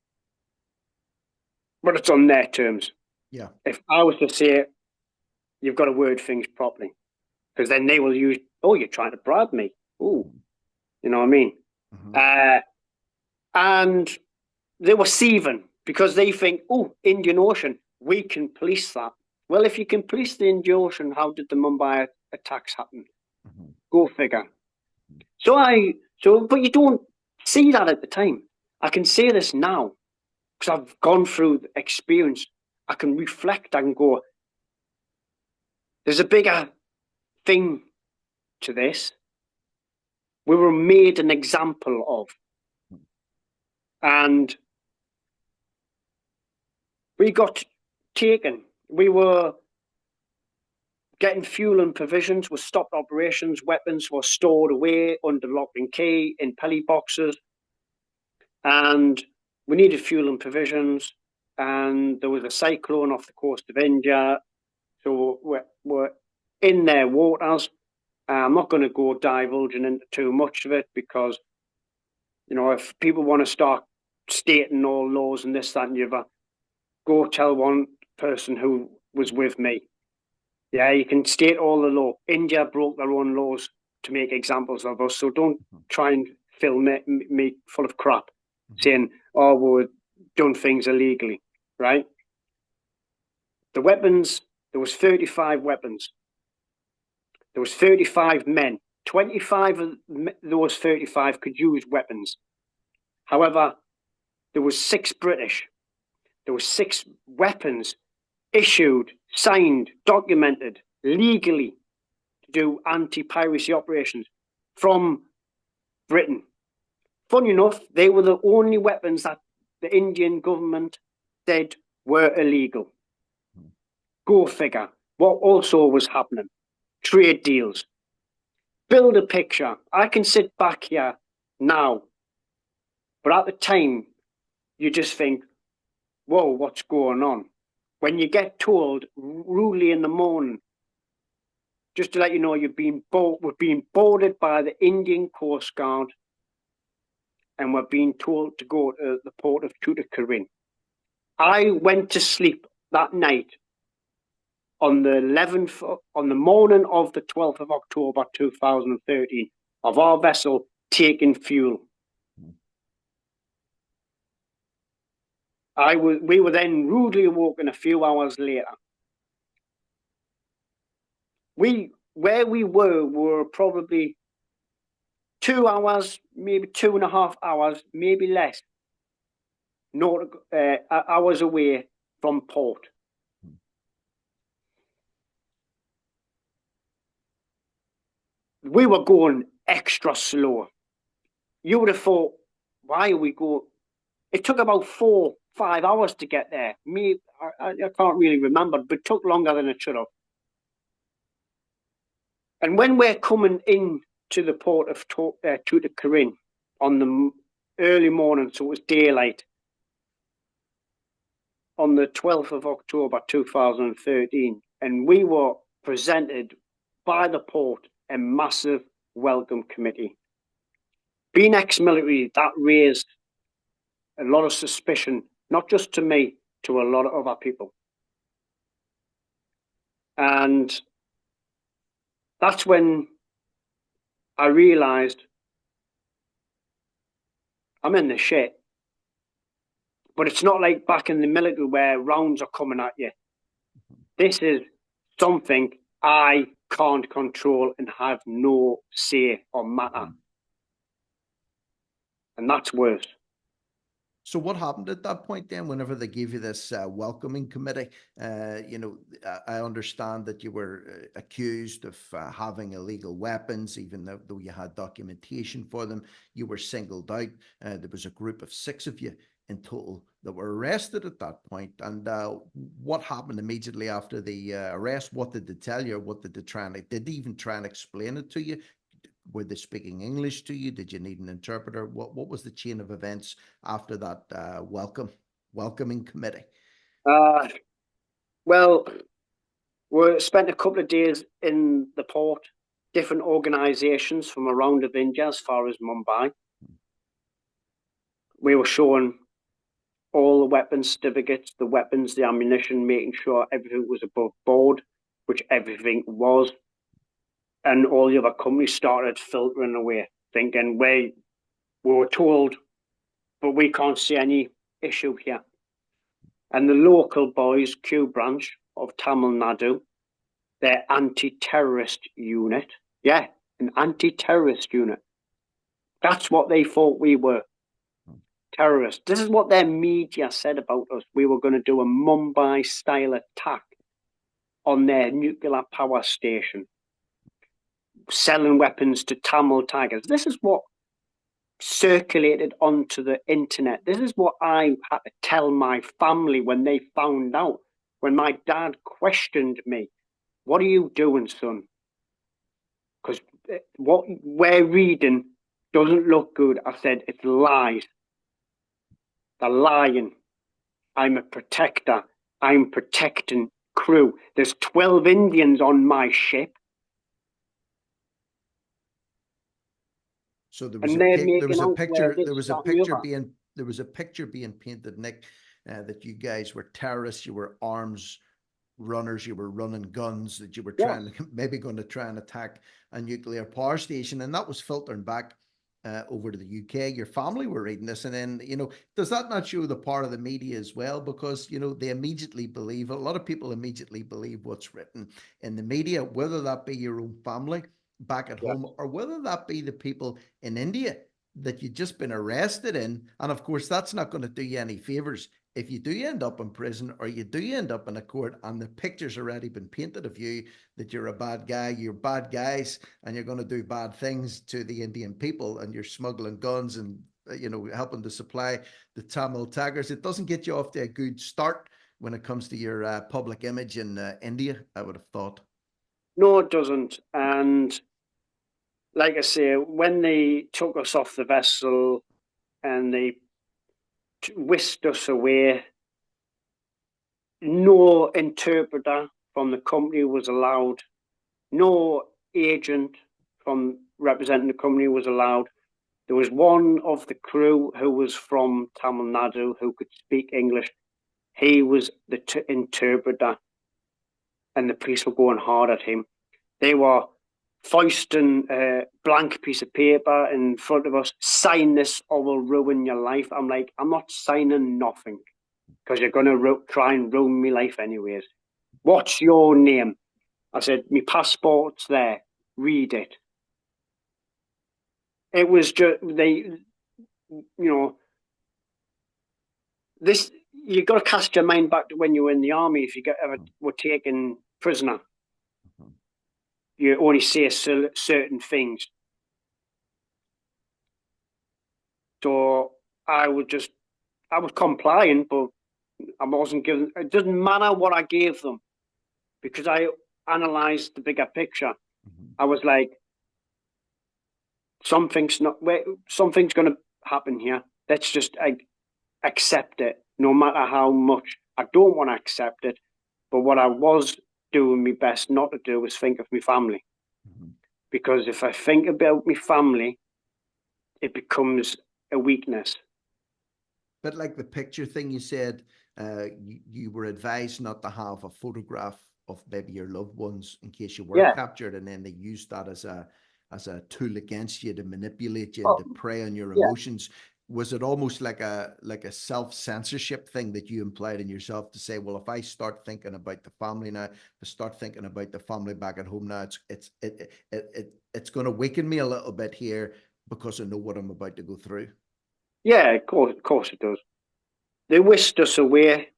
but it's on their terms. Yeah. If I was to say, you've got to word things properly, because then they will use, oh, you're trying to bribe me. Oh, you know what I mean? Mhm. And they were seething because they think, oh, Indian Ocean, we can police that. Well, if you can police the Indian Ocean, how did the Mumbai attacks happen? Mhm. Go figure. But you don't see that at the time. I can say this now because I've gone through the experience. I can reflect. I can go, there's a bigger thing to this. We were made an example of. And we got taken. We were getting fuel and provisions, were stopped operations, weapons were stored away under lock and key in pelly boxes. And we needed fuel and provisions. And there was a cyclone off the coast of India. So we're in their waters. I'm not going to go divulging into too much of it because, you know, if people want to start stating all laws and this, that, and the other, go tell one person who was with me. Yeah, you can state all the law. India broke their own laws to make examples of us. So don't try and fill me full of crap saying, oh, we've done things illegally, right? The weapons, there was 35 weapons. There was 35 men. 25 of those 35 could use weapons. However, there was 6 British. There were 6 weapons issued, signed, documented legally to do anti-piracy operations from Britain. Funny enough, they were the only weapons that the Indian government said were illegal. Go figure. What also was happening? Trade deals. Build a picture. I can sit back here now, but at the time, you just think, whoa, what's going on? When you get told rudely in the morning, just to let you know, we're being boarded by the Indian Coast Guard, and we're being told to go to the port of Tuticorin. I went to sleep that night on the morning of the 12th of October 2013, of our vessel taking fuel. We were then rudely awoken a few hours later. Where we were probably 2 hours, maybe 2.5 hours, maybe less, hours away from port. We were going extra slow. You would have thought, why are we going? It took about 4-5 hours to get there. I can't really remember, but it took longer than it should have. And when we're coming in to the port of Tuticorin on the early morning, so it was daylight, on the 12th of October 2013, and we were presented by the port a massive welcome committee. Being ex-military, that raised a lot of suspicion, not just to me, to a lot of other people. And that's when I realized I'm in the shit. But it's not like back in the military where rounds are coming at you. This is something I can't control and have no say or matter. And that's worse. So what happened at that point then, whenever they gave you this welcoming committee? I understand that you were accused of having illegal weapons, even though you had documentation for them. You were singled out. There was a group of 6 of you in total that were arrested at that point. And what happened immediately after the arrest? What did they tell you? What did they did they even try and explain it to you? Were they speaking English to you? Did you need an interpreter? What was the chain of events after that welcoming committee? Well, we spent a couple of days in the port, different organisations from around of India as far as Mumbai. We were shown all the weapons certificates, the weapons, the ammunition, making sure everything was above board, which everything was. And all the other companies started filtering away, thinking we were told, but we can't see any issue here. And the local boys, Q branch of Tamil Nadu, their anti-terrorist unit, yeah, an anti-terrorist unit. That's what they thought we were, terrorists. This is what their media said about us. We were going to do a Mumbai-style attack on their nuclear power station, selling weapons to Tamil Tigers. This is what circulated onto the internet. This is what I had to tell my family when they found out, when my dad questioned me, what are you doing, son? Because what we're reading doesn't look good. I said, it's lies. They're lying. I'm a protector. I'm protecting crew. There's 12 Indians on my ship. So there was a picture being painted, Nick, that you guys were terrorists, you were arms runners, you were running guns, that you were maybe going to try and attack a nuclear power station, and that was filtering back over to the UK. Your family were reading this, and then, does that not show the part of the media as well? Because, they immediately believe, a lot of people immediately believe what's written in the media, whether that be your own family back at home, or whether that be the people in India that you've just been arrested in. And of course, that's not going to do you any favors if you do end up in prison, or you do end up in a court and the picture's already been painted of you, that you're a bad guy, you're bad guys, and you're going to do bad things to the Indian people, and you're smuggling guns and, helping to supply the Tamil Tigers. It doesn't get you off to a good start when it comes to your public image in India, I would have thought. No, it doesn't. And like I say, when they took us off the vessel and they whisked us away, no interpreter from the company was allowed. No agent from representing the company was allowed. There was one of the crew who was from Tamil Nadu who could speak English. He was the interpreter, and the police were going hard at him. They were foisting a blank piece of paper in front of us, sign this or we'll ruin your life. I'm like, I'm not signing nothing, because you're going to try and ruin my life anyways. What's your name? I said, my passport's there. Read it. It was just, this, you got to cast your mind back to when you were in the army. If you ever were taken prisoner, you only say certain things. So I was complying, but I wasn't given, it doesn't matter what I gave them, because I analysed the bigger picture. I was like, something's going to happen here. Let's just accept it, no matter how much I don't want to accept it. But what I was doing my best not to do was think of my family. Because if I think about my family, it becomes a weakness. But like the picture thing you said, you were advised not to have a photograph of maybe your loved ones in case you were captured, and then they used that as a tool against you to manipulate you and to prey on your emotions. Was it almost like a self-censorship thing that you implied in yourself, to say, well, if I start thinking about the family now, if I start thinking about the family back at home now, it's going to weaken me a little bit here because I know what I'm about to go through? Yeah, of course it does. they whisked us away.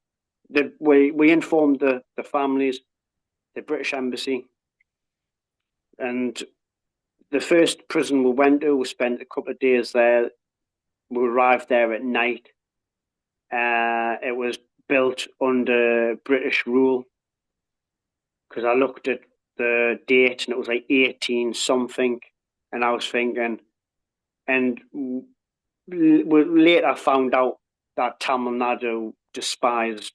We informed the families, the British Embassy, and the first prison we went to, we spent a couple of days there. We arrived there at night. It was built under British rule, because I looked at the date and it was like 18 something, and I was thinking, and we later found out that Tamil Nadu despised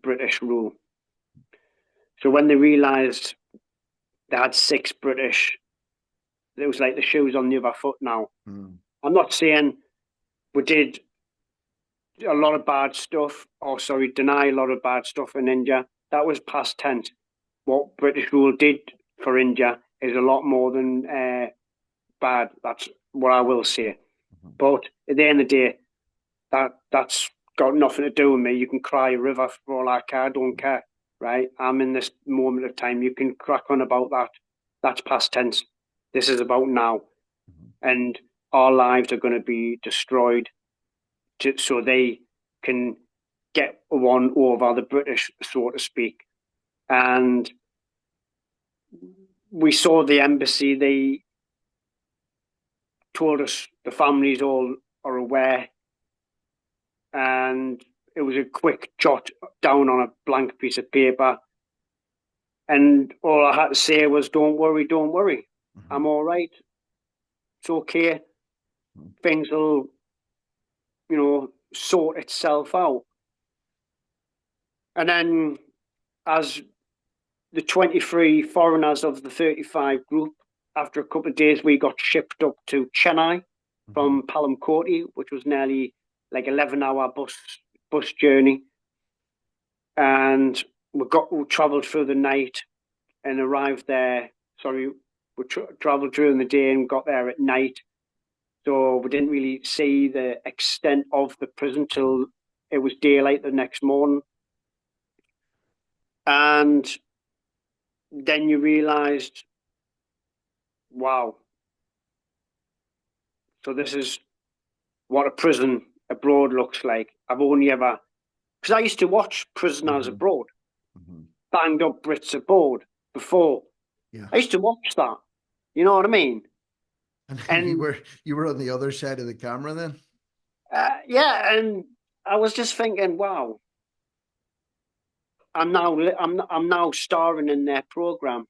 British rule. So when they realised they had 6 British, it was like the shoes on the other foot now. Mm. I'm not saying we did a lot of bad stuff, or sorry, deny a lot of bad stuff in India. That was past tense. What British rule did for India is a lot more than bad. That's what I will say. Mm-hmm. But at the end of the day, that's got nothing to do with me. You can cry a river for all I care. I don't care, right? I'm in this moment of time. You can crack on about that. That's past tense. This is about now. Mm-hmm. And our lives are going to be destroyed so they can get one over the British, so to speak. And we saw the embassy. They told us the families all are aware. And it was a quick jot down on a blank piece of paper. And all I had to say was, don't worry, don't worry. Mm-hmm. I'm all right. It's okay. Mm-hmm. Things will, sort itself out. And then as the 23 foreigners of the 35 group, after a couple of days, we got shipped up to Chennai mm-hmm. from Palamkoti, which was nearly like 11-hour bus journey. And we travelled through the night and arrived there. Sorry, we travelled during the day and got there at night. So we didn't really see the extent of the prison till it was daylight the next morning. And then you realised, wow, so this is what a prison abroad looks like. I've only ever, because I used to watch Prisoners mm-hmm. Abroad, mm-hmm. Banged Up Brits Abroad before. Yeah. I used to watch that. You know what I mean? And you were on the other side of the camera then? Yeah, and I was just thinking, wow, I'm now starring in their program.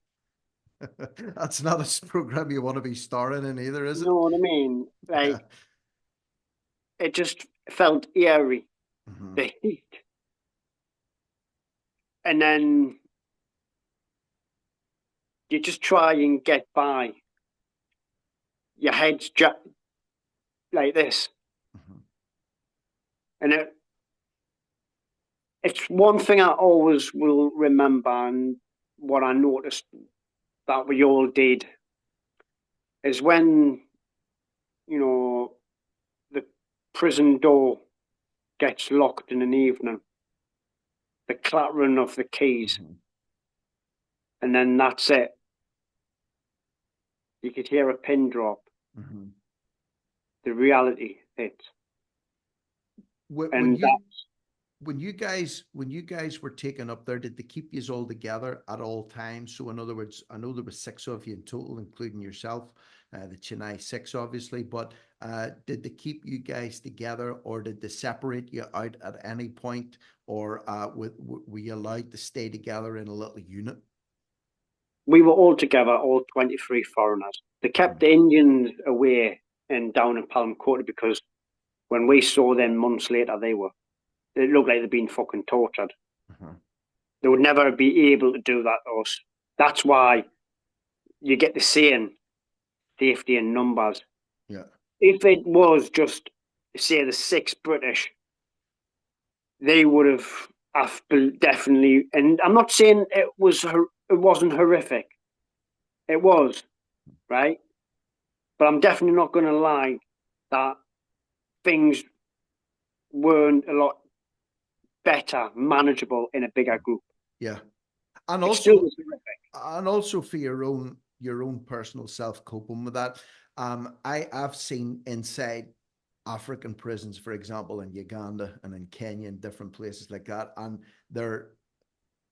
That's not a program you want to be starring in either, is it? You know what I mean? Like, it just felt eerie, mm-hmm. the heat. And then you just try and get by. Your head's like this. Mm-hmm. And it's one thing I always will remember, and what I noticed that we all did is when, the prison door gets locked in an evening, the clattering of the keys, mm-hmm. and then that's it. You could hear a pin drop. Mm-hmm. The reality hits. When you guys were taken up there, did they keep you all together at all times? So in other words, I know there was 6 of you in total, including yourself, the Chennai Six, obviously, but did they keep you guys together, or did they separate you out at any point, or were you allowed to stay together in a little unit? We were all together, all 23 foreigners. They kept the Indians away and down in Palamkoti, because when we saw them months later, it looked like they'd been fucking tortured. Uh-huh. They would never be able to do that to us. That's why you get the saying, safety in numbers. Yeah. If it was just, say, the 6 British, they would have definitely, and I'm not saying it wasn't horrific. It was, right? But I'm definitely not going to lie that things weren't a lot better, manageable in a bigger group. Yeah. And also for your own personal self coping with that. I've seen inside African prisons, for example, in Uganda and in Kenya and different places like that, and they're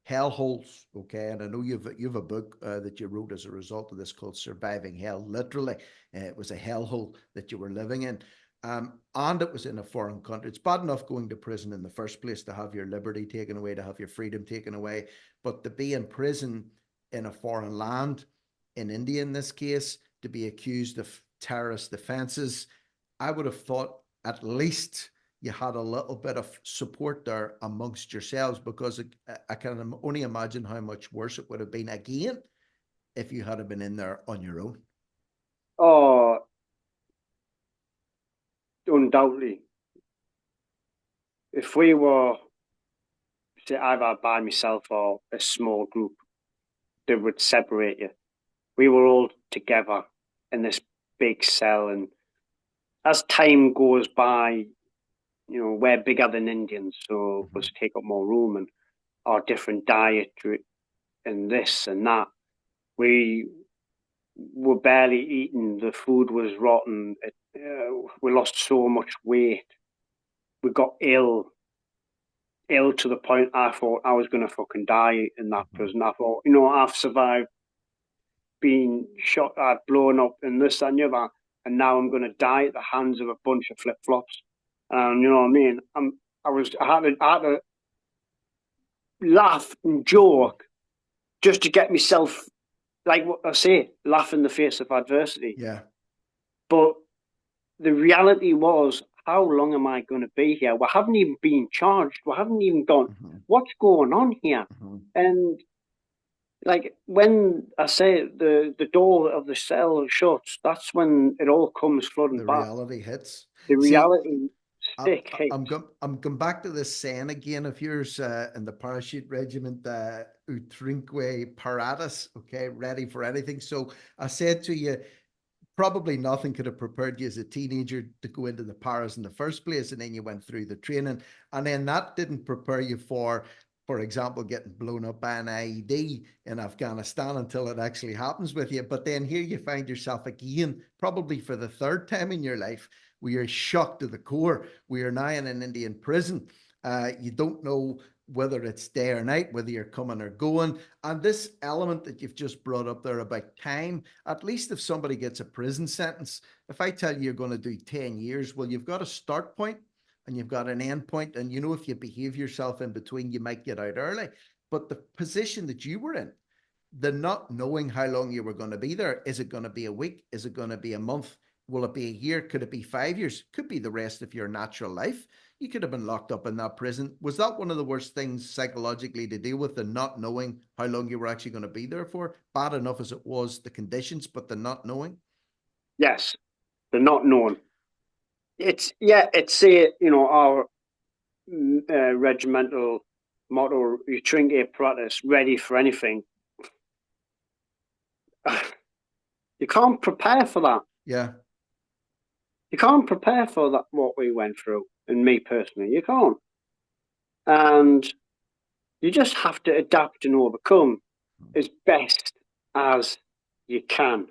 hellholes. Okay, and I know you've a book that you wrote as a result of this called "Surviving Hell." Literally, it was a hellhole that you were living in. And it was in a foreign country. It's bad enough going to prison in the first place, to have your liberty taken away, to have your freedom taken away, but to be in prison in a foreign land, in India in this case, to be accused of terrorist offences, I would have thought at least you had a little bit of support there amongst yourselves, because I can only imagine how much worse it would have been again if you had been in there on your own. Oh, undoubtedly. If we were, say, either by myself or a small group that would separate you, we were all together in this big cell. And as time goes by, you know, we're bigger than Indians, so we take up more room, and our different dietary and this and that. We were barely eating. The food was rotten. We lost so much weight. We got ill to the point I thought I was going to fucking die in that prison. I thought, you know, I've survived being shot at, blown up, and this and the other, and now I'm going to die at the hands of a bunch of flip flops. And you know what I mean? I had to laugh and joke just to get myself, like what I say, laugh in the face of adversity. Yeah. But the reality was, how long am I going to be here? We haven't even been charged. We haven't even gone, what's going on here? And like when I say the door of the cell shuts, that's when it all comes flooding the back. reality hits. The reality stick hits. I'm going back to this saying again of yours in the parachute regiment, utrinque paratus, okay, ready for anything. So I said to you, probably nothing could have prepared you as a teenager to go into the paras in the first place, and then you went through the training, and then that didn't prepare you for example, getting blown up by an IED in Afghanistan until it actually happens with you. But then here you find yourself again, probably for the third time in your life, where you're shocked to the core. We are now in an Indian prison. You don't know whether it's day or night, whether you're coming or going. And this element that you've just brought up there about time, at least if somebody gets a prison sentence, if I tell you you're going to do 10 years, well, you've got a start point and you've got an end point. And you know, if you behave yourself in between, you might get out early. But the position that you were in, the not knowing how long you were going to be there, is it going to be a week? Is it going to be a month? Will it be a year? Could it be 5 years? Could be the rest of your natural life. You could have been locked up in that prison. Was that one of the worst things psychologically to deal with, the not knowing how long you were actually going to be there for? Bad enough as it was, the conditions, but the not knowing? Yes, the not knowing. It's you know, our regimental motto, you trinket practice, ready for anything. You can't prepare for that. Yeah. You can't prepare for that, what we went through, and me personally, you can't. And you just have to adapt and overcome as best as you can.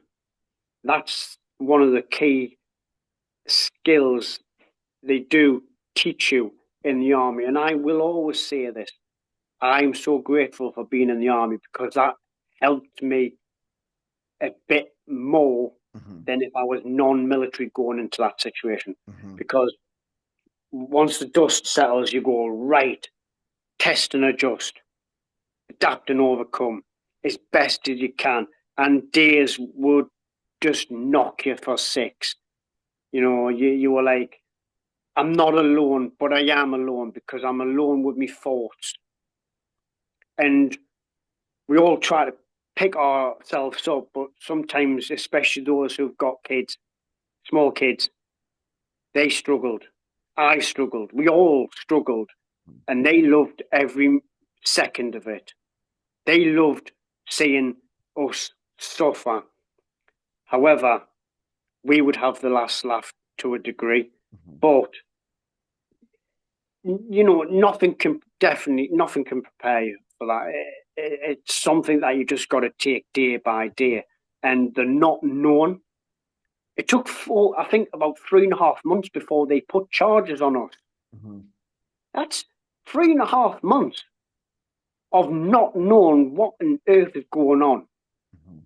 That's one of the key skills they do teach you in the army. And I will always say this, I'm so grateful for being in the army, because that helped me a bit more than if I was non-military going into that situation. Because once the dust settles, you go, right, test and adjust, adapt and overcome as best as you can. And days would just knock you for six. You know, you were like, I'm not alone, but I am alone, because I'm alone with my thoughts. And we all try to pick ourselves up, but sometimes, especially those who've got kids, small kids, they struggled. I struggled. We all struggled. And they loved every second of it. They loved seeing us suffer. However, we would have the last laugh to a degree. But, you know, nothing can prepare you for that. It's something that you just got to take day by day. And the not known It took I think about 3.5 months before they put charges on us. Mm-hmm. That's 3.5 months of not knowing what on earth is going on. Mm-hmm.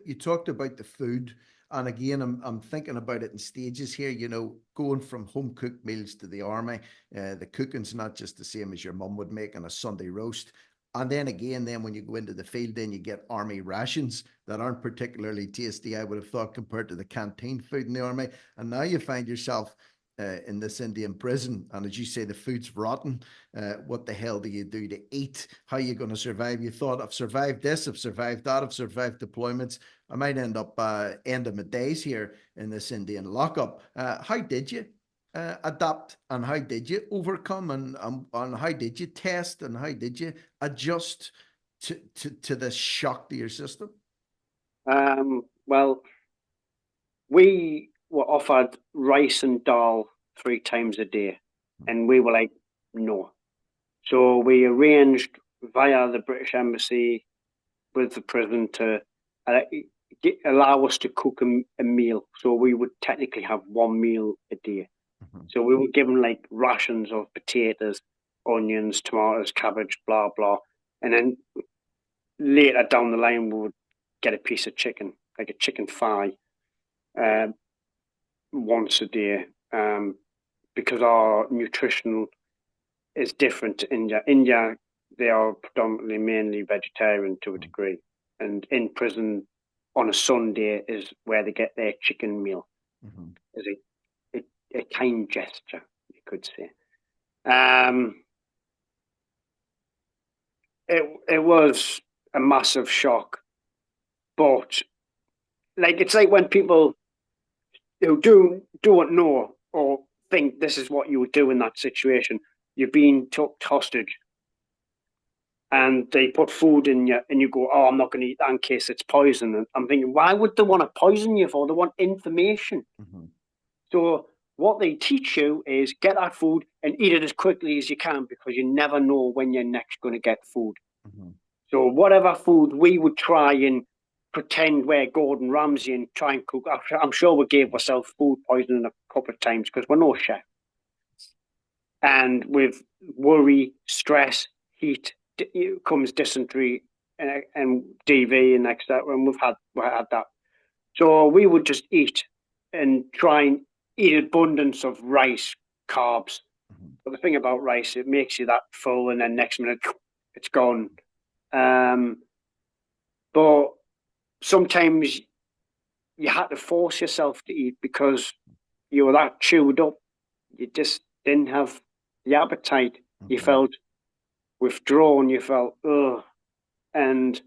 You talked about the food, and again, I'm thinking about it in stages here. You know, going from home cooked meals to the army, the cooking's not just the same as your mum would make on a Sunday roast. And then again, then when you go into the field, then you get army rations that aren't particularly tasty, I would have thought, compared to the canteen food in the army. And now you find yourself in this Indian prison, and as you say, the food's rotten. What the hell do you do to eat? How are you going to survive? You thought, I've survived this, I've survived that, I've survived deployments. I might end up ending my days here in this Indian lockup. How did you adapt, and how did you overcome, and how did you test, and how did you adjust to this shock to your system? Well, we were offered rice and dal 3 times a day, and we were like, no. So we arranged via the British Embassy with the prison to allow us to cook a meal. So we would technically have one meal a day. Mm-hmm. So we were given like rations of potatoes, onions, tomatoes, cabbage, blah, blah. And then later down the line, we would get a piece of chicken, like a chicken thigh, once a day, because our nutritional is different to India. India, they are predominantly mainly vegetarian to a degree. And in prison on a Sunday is where they get their chicken meal. Mm-hmm. As a kind gesture, you could say. It was a massive shock, but like it's like when people who don't know or think this is what you would do in that situation. You're being took hostage, and they put food in you, and you go, "Oh, I'm not going to eat that in case it's poison." And I'm thinking, why would they want to poison you for? They want information. Mm-hmm. So what they teach you is get that food and eat it as quickly as you can, because you never know when you're next going to get food. Mm-hmm. So whatever food we would try and pretend we're Gordon Ramsay and try and cook, I'm sure we gave ourselves food poisoning a couple of times because we're no chef. And with worry, stress, heat, comes dysentery and DV and next that, and we had that. So we would just eat and try and eat abundance of rice, carbs. Mm-hmm. But the thing about rice, it makes you that full, and then next minute it's gone. But sometimes you had to force yourself to eat because you were that chewed up. You just didn't have the appetite. Mm-hmm. You felt withdrawn. You felt, ugh. And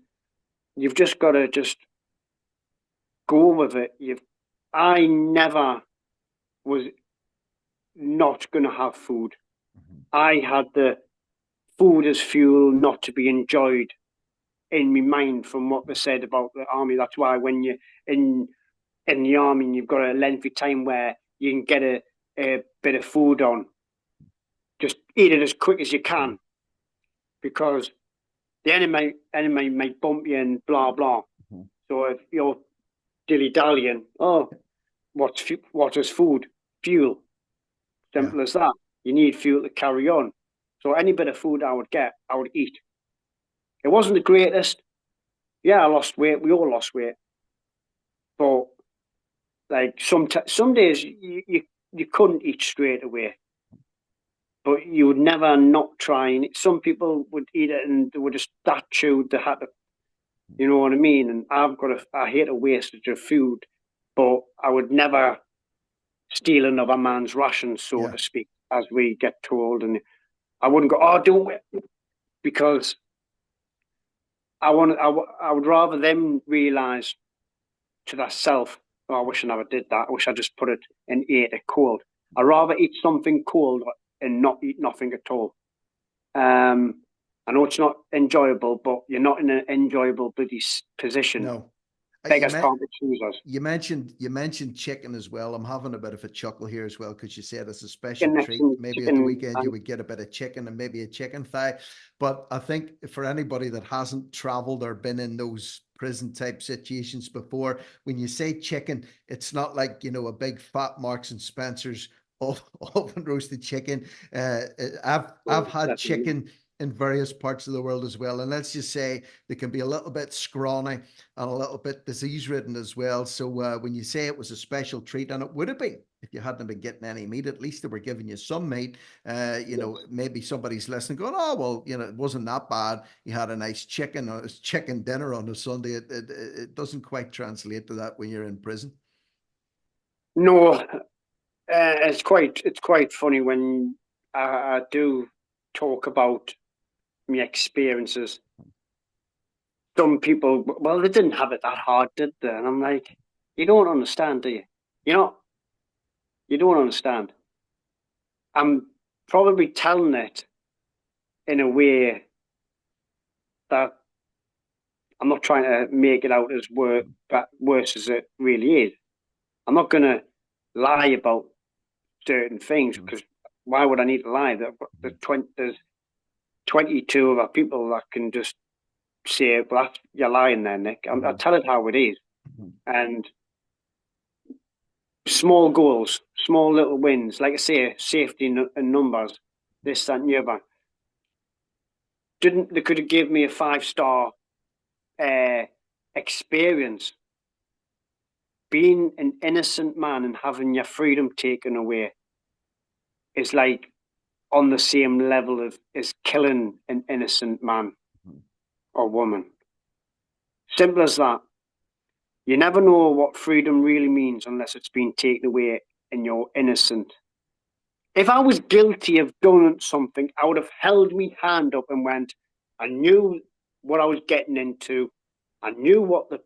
you've just got to just go with it. I never was not going to have food. Mm-hmm. I had the food as fuel, not to be enjoyed, in my mind from what they said about the army. That's why when you're in the army and you've got a lengthy time where you can get a bit of food on, just eat it as quick as you can, because the enemy might bump you and blah blah. Mm-hmm. So if you're dilly dallying, what is food? Fuel. Simple as that. You need fuel to carry on. So any bit of food I would get, I would eat. It wasn't the greatest. Yeah, I lost weight. We all lost weight. But like some days you couldn't eat straight away, but you would never not try. And some people would eat it and they were just that chewed they had to, you know what I mean. And I hate a wastage of food, but I would never steal another man's rations, so to speak, as we get told. And I wouldn't go, oh, do it, because I would rather them realise to themselves, oh, I wish I never did that. I wish I just put it and ate it cold. I'd rather eat something cold and not eat nothing at all. I know it's not enjoyable, but you're not in an enjoyable bloody position. No. Beggars can't be choosers. You mentioned chicken as well. I'm having a bit of a chuckle here as well, because you said it's a special treat. Maybe at the weekend you would get a bit of chicken and maybe a chicken thigh. But I think for anybody that hasn't traveled or been in those prison type situations before. When you say chicken, it's not like, you know, a big fat Marks and Spencer's oven roasted chicken. I've had Definitely. chicken in various parts of the world as well, and let's just say they can be a little bit scrawny and a little bit disease ridden as well. So when you say it was a special treat, and it would have been if you hadn't been getting any meat, at least they were giving you some meat. You know, maybe somebody's listening going, oh well, you know, it wasn't that bad. You had a nice chicken dinner on a Sunday. It doesn't quite translate to that when you're in prison. No, it's quite funny when I do talk about my experiences. Some people, well, they didn't have it that hard, did they? And I'm like, you don't understand, do you? You know, you don't understand. I'm probably telling it in a way that I'm not trying to make it out as worse as it really is. I'm not going to lie about certain things because why would I need to lie? There's 22 of our people that can just say, well, you're lying there, Nick. I'll tell it how it is. And small goals, small little wins, like I say, safety and numbers, this, that, and the other. They could have given me a 5-star experience. Being an innocent man and having your freedom taken away is like on the same level as killing an innocent man or woman. Simple as that. You never know what freedom really means unless it's been taken away and you're innocent. If I was guilty of doing something, I would have held my hand up and went, I knew what I was getting into. I knew what the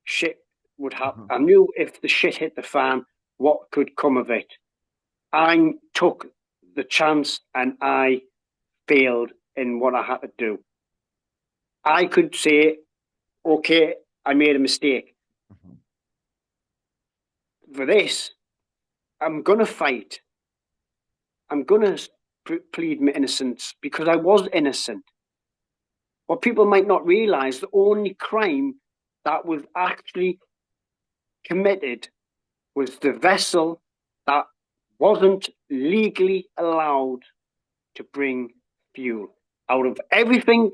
shit would happen. I knew if the shit hit the fan, what could come of it. I took the chance and I failed in what I had to do. I could say, okay, I made a mistake. For this, I'm going to fight. I'm going to plead my innocence because I was innocent. What people might not realize, the only crime that was actually committed was the vessel that wasn't legally allowed to bring fuel. Out of everything,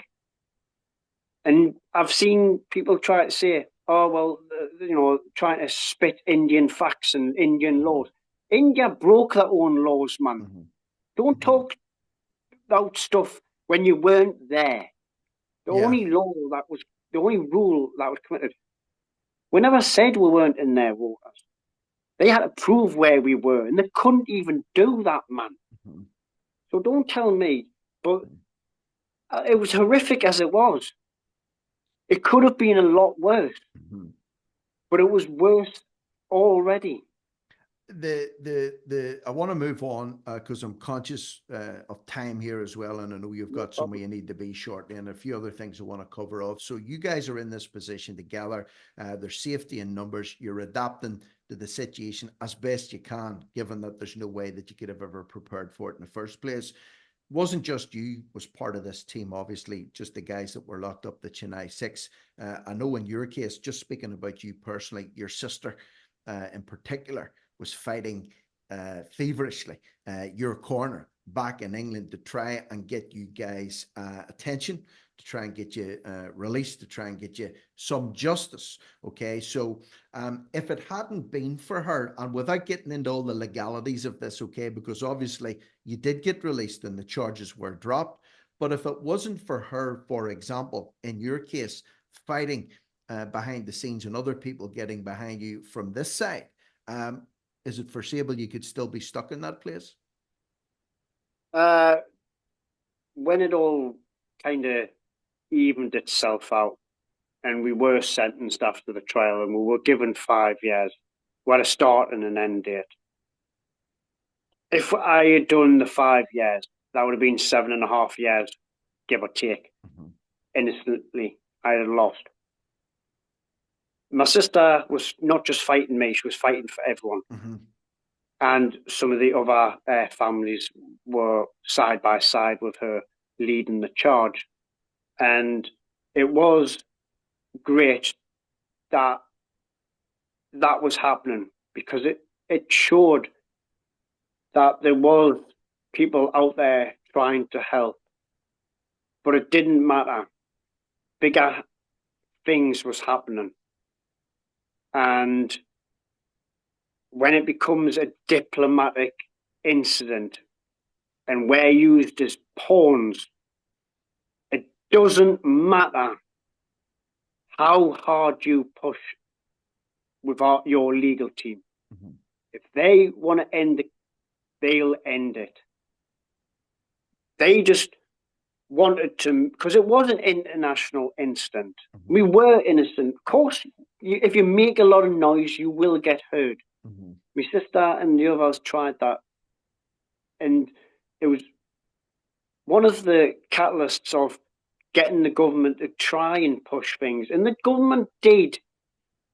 and I've seen people try to say, oh, well, you know, trying to spit Indian facts and Indian laws. India broke their own laws, man. Don't talk about stuff when you weren't there. The only rule that was committed. We never said we weren't in their waters. They had to prove where we were, and they couldn't even do that, man. So don't tell me. But it was horrific as it was. It could have been a lot worse, but it was worse already. I want to move on because I'm conscious of time here as well, and I know you've got somewhere you need to be shortly, and a few other things I want to cover off. So you guys are in this position together. There's safety in numbers. You're adapting to the situation as best you can, given that there's no way that you could have ever prepared for it in the first place. Wasn't just you was part of this team, obviously, just the guys that were locked up, the Chennai Six. I know in your case, just speaking about you personally, your sister in particular was fighting feverishly your corner back in England to try and get you guys attention, to try and get you released, to try and get you some justice. Okay, so if it hadn't been for her, and without getting into all the legalities of this, okay, because obviously you did get released and the charges were dropped, but if it wasn't for her, for example, in your case, fighting behind the scenes and other people getting behind you from this side, is it foreseeable you could still be stuck in that place? When it all kind of evened itself out and we were sentenced after the trial and we were given 5 years, we had a start and an end date. If I had done the 5 years, that would have been 7.5 years, give or take. Innocently, I had lost. My sister was not just fighting me, she was fighting for everyone. And some of the other families were side by side with her leading the charge. And it was great that that was happening, because it showed that there was people out there trying to help, but it didn't matter. Bigger things was happening. And when it becomes a diplomatic incident and we're used as pawns, it doesn't matter how hard you push with your legal team. Mm-hmm. If they want to end it, they'll end it. They just wanted to, because it was an international incident. Mm-hmm. We were innocent. Of course, if you make a lot of noise, you will get heard. Mm-hmm. My sister and the others tried that. And it was one of the catalysts of getting the government to try and push things. And the government did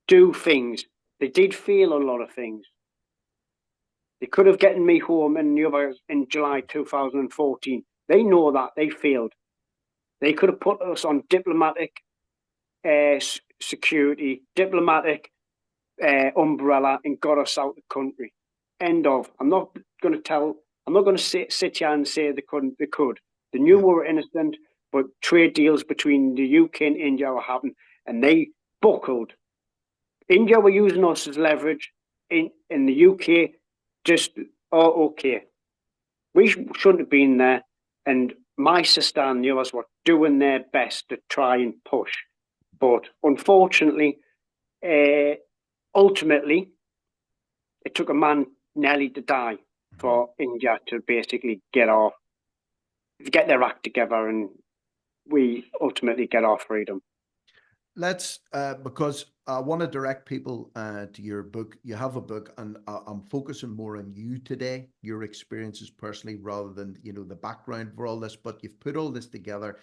do things. They did feel a lot of things. They could have gotten me home and the others in July 2014. They know that. They failed. They could have put us on diplomatic security, diplomatic umbrella, and got us out of the country. End of. I'm not going to sit here and say they couldn't. They could. They knew we were innocent, but trade deals between the UK and India were happening, and they buckled. India were using us as leverage. In the UK, just, oh, okay. We shouldn't have been there. And my sister and the others were doing their best to try and push. But unfortunately, ultimately, it took a man nearly to die for India to basically get their act together, and we ultimately get our freedom. Let's, because I want to direct people to your book. You have a book, and I'm focusing more on you today, your experiences personally, rather than, the background for all this. But you've put all this together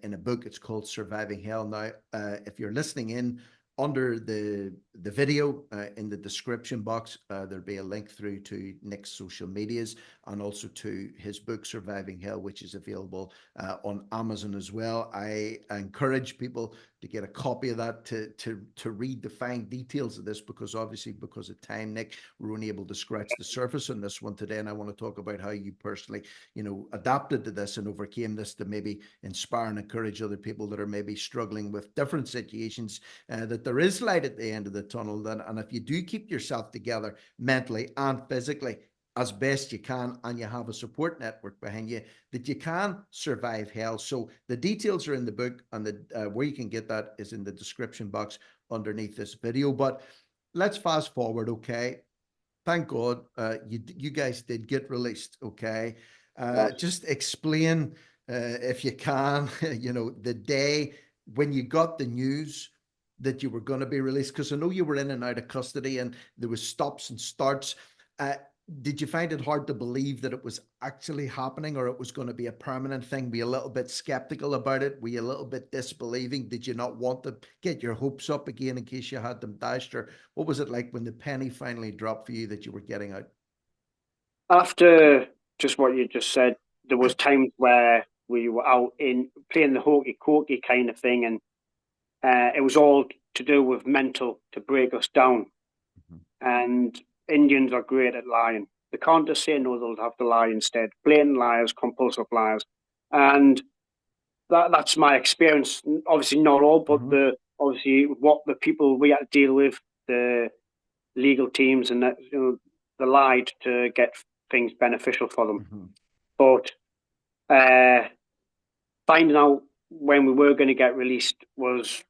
in a book. It's called Surviving Hell. Now, if you're listening in, under the video, in the description box, there'll be a link through to Nick's social medias and also to his book Surviving Hell, which is available on Amazon as well. I encourage people to get a copy of that, to read the fine details of this, because obviously, because of time, Nick, we're only able to scratch the surface on this one today. And I want to talk about how you personally, adapted to this and overcame this to maybe inspire and encourage other people that are maybe struggling with different situations, that there is light at the end of the tunnel. And if you do keep yourself together mentally and physically as best you can, and you have a support network behind you, that you can survive hell. So the details are in the book, and where you can get that is in the description box underneath this video. But let's fast forward, okay? Thank God you guys did get released, okay? Just explain, if you can, the day when you got the news that you were going to be released, because I know you were in and out of custody and there was stops and starts. Did you find it hard to believe that it was actually happening, or it was going to be a permanent thing? Were you a little bit skeptical about it? Were you a little bit disbelieving? Did you not want to get your hopes up again in case you had them dashed? Or what was it like when the penny finally dropped for you that you were getting out? After just what you just said, there was times where we were out in playing the hokey cokey kind of thing, and it was all to do with mental, to break us down. Mm-hmm. And Indians are great at lying. They can't just say no, they'll have to lie instead. Blatant liars, compulsive liars. And that's my experience. Obviously not all, but obviously what the people we had to deal with, the legal teams, and that, they lied to get things beneficial for them. Mm-hmm. But finding out when we were going to get released was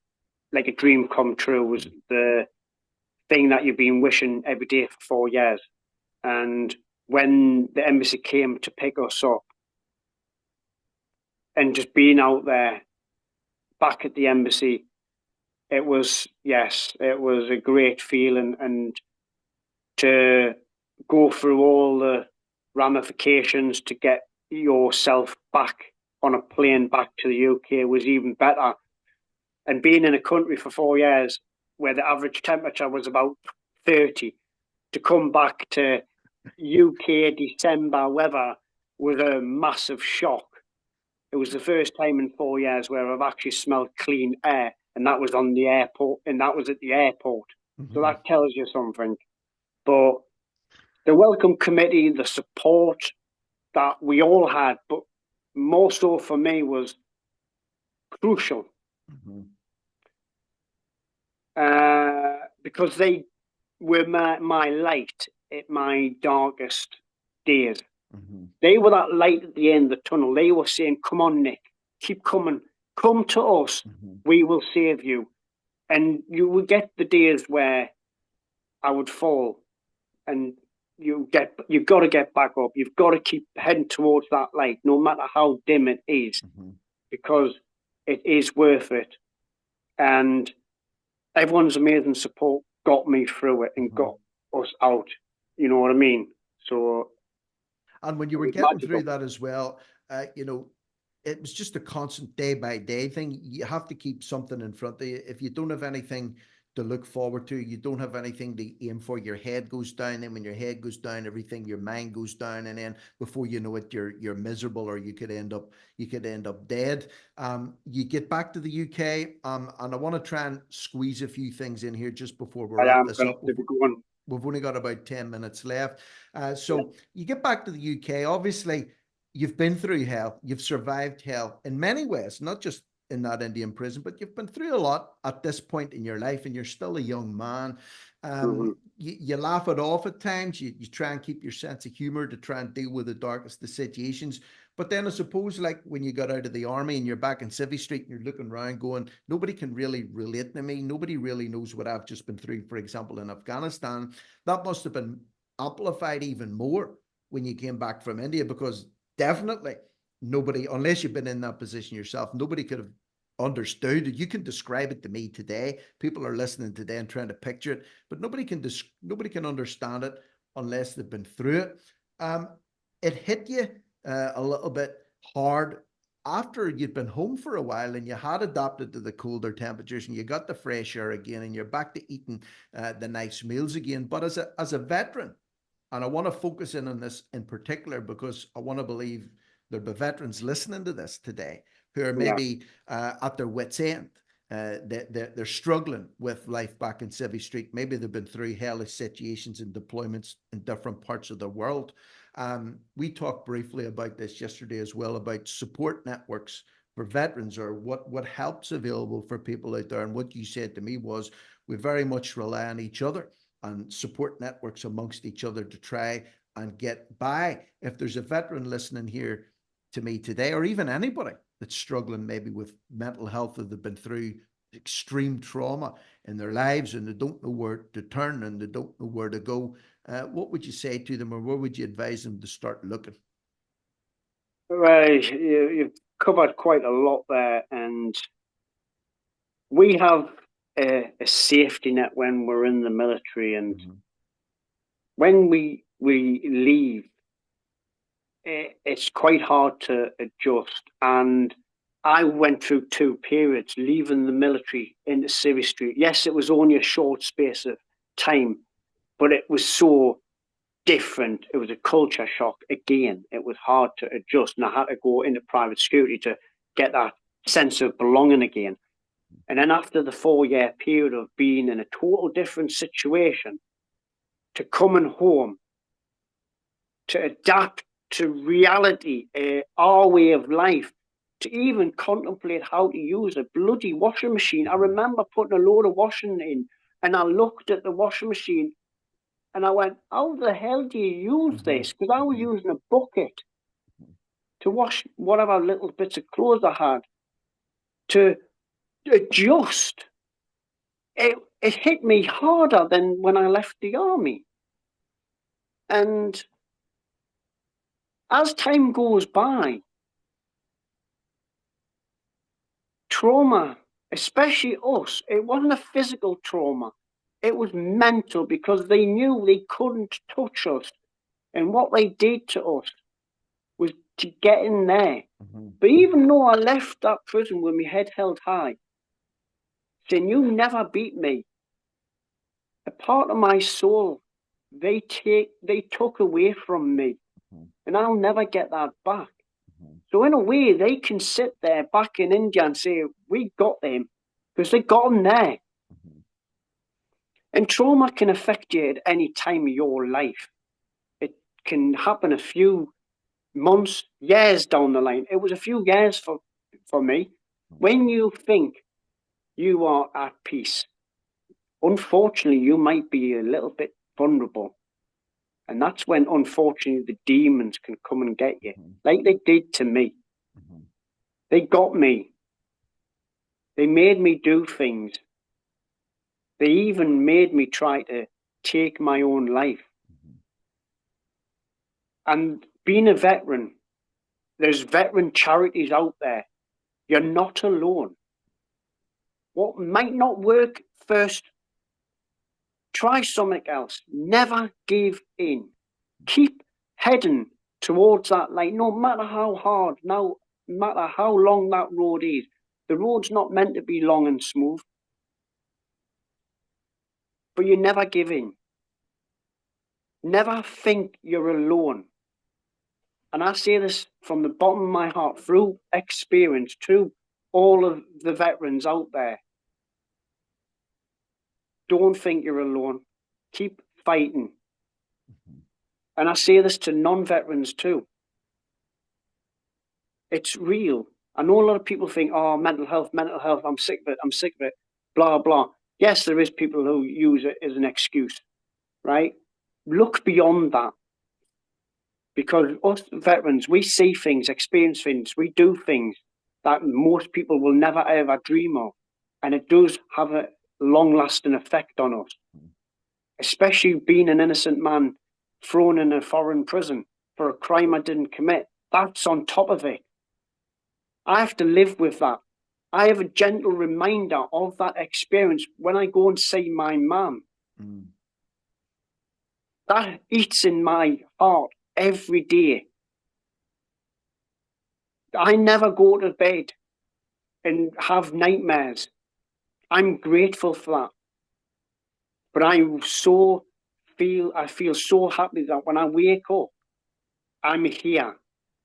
like a dream come true. Was the thing that you've been wishing every day for 4 years. And when the embassy came to pick us up, and just being out there back at the embassy, it was a great feeling. And to go through all the ramifications to get yourself back on a plane back to the UK was even better. And being in a country for 4 years where the average temperature was about 30, to come back to UK December weather was a massive shock. It was the first time in 4 years where I've actually smelled clean air. and that was on the airport, and that was at the airport. So that tells you something. But the welcome committee, the support that we all had, but more so for me, was crucial. Because they were my light at my darkest days. They were that light at the end of the tunnel. They were saying, come on, Nick, keep coming. Come to us. We will save you. And you would get the days where I would fall, and you've got to get back up. You've got to keep heading towards that light, no matter how dim it is, because it is worth it. And everyone's amazing support got me through it and got us out. You know what I mean? So, and when you were getting through that as well, you know, it was just a constant day by day thing. You have to keep something in front of you. If you don't have anything to look forward to, you don't have anything to aim for, your head goes down. And when your head goes down, everything, your mind goes down, and then before you know it, you're miserable, or you could end up dead. You get back to the UK, and I want to try and squeeze a few things in here just before we wrap this up. We've only got about 10 minutes left. You get back to the UK, obviously you've been through hell, you've survived hell in many ways, not just in that Indian prison, but you've been through a lot at this point in your life, and you're still a young man. You laugh it off at times. You try and keep your sense of humor to try and deal with the darkest of situations. But then I suppose, like when you got out of the army and you're back in Civvy Street and you're looking around going, nobody can really relate to me. Nobody really knows what I've just been through, for example, in Afghanistan. That must have been amplified even more when you came back from India, because definitely nobody, unless you've been in that position yourself, nobody could have understood it. You can describe it to me today. People are listening today and trying to picture it, but nobody can understand it unless they've been through it. It hit you a little bit hard after you'd been home for a while and you had adapted to the colder temperatures and you got the fresh air again and you're back to eating the nice meals again. But as a veteran, and I want to focus in on this in particular because I want to believe there'll be veterans listening to this today who are maybe at their wits' end. They're struggling with life back in Civvy Street. Maybe they've been through hellish situations and deployments in different parts of the world. We talked briefly about this yesterday as well, about support networks for veterans, or what help's available for people out there. And what you said to me was, we very much rely on each other and support networks amongst each other to try and get by. If there's a veteran listening here to me today, or even anybody that's struggling maybe with mental health, that they've been through extreme trauma in their lives and they don't know where to turn and they don't know where to go, what would you say to them, or where would you advise them to start looking? Right, you've covered quite a lot there, and we have a safety net when we're in the military, and when we leave, it's quite hard to adjust. And I went through two periods leaving the military into Civvy Street. Yes, it was only a short space of time, but it was so different. It was a culture shock again. It was hard to adjust, and I had to go into private security to get that sense of belonging again. And then after the 4-year period of being in a total different situation, to coming home, to adapt to reality, our way of life, to even contemplate how to use a bloody washing machine. I remember putting a load of washing in, and I looked at the washing machine and I went, how the hell do you use this? Because I was using a bucket to wash whatever little bits of clothes I had. To adjust, it hit me harder than when I left the army. And as time goes by, trauma, especially us, it wasn't a physical trauma. It was mental, because they knew they couldn't touch us. And what they did to us was to get in there. But even though I left that prison with my head held high, saying, you never beat me, a part of my soul, they took away from me. And I'll never get that back. So in a way, they can sit there back in India and say, we got them. because they got them there. And trauma can affect you at any time of your life. It can happen a few months, years down the line. It was a few years for me. When you think you are at peace, unfortunately, you might be a little bit vulnerable. And that's when, unfortunately, the demons can come and get you, like they did to me. They got me. They made me do things. They even made me try to take my own life. And being a veteran, there's veteran charities out there. You're not alone. What might not work first, try something else. Never give in. Keep heading towards that light, no matter how hard, no matter how long that road is. The road's not meant to be long and smooth. But you never give in. Never think you're alone. And I say this from the bottom of my heart, through experience, to all of the veterans out there. Don't think you're alone. Keep fighting. And I say this to non-veterans too. It's real. I know a lot of people think, oh, mental health, I'm sick of it, blah, blah. Yes, there is people who use it as an excuse, right? Look beyond that. Because us veterans, we see things, experience things, we do things that most people will never ever dream of. And it does have a long-lasting effect on us. Especially being an innocent man thrown in a foreign prison for a crime I didn't commit. That's on top of it. I have to live with that. I have a gentle reminder of that experience when I go and see my mum. That eats in my heart every day. I never go to bed and have nightmares. I'm grateful for that. But I feel so happy that when I wake up, I'm here.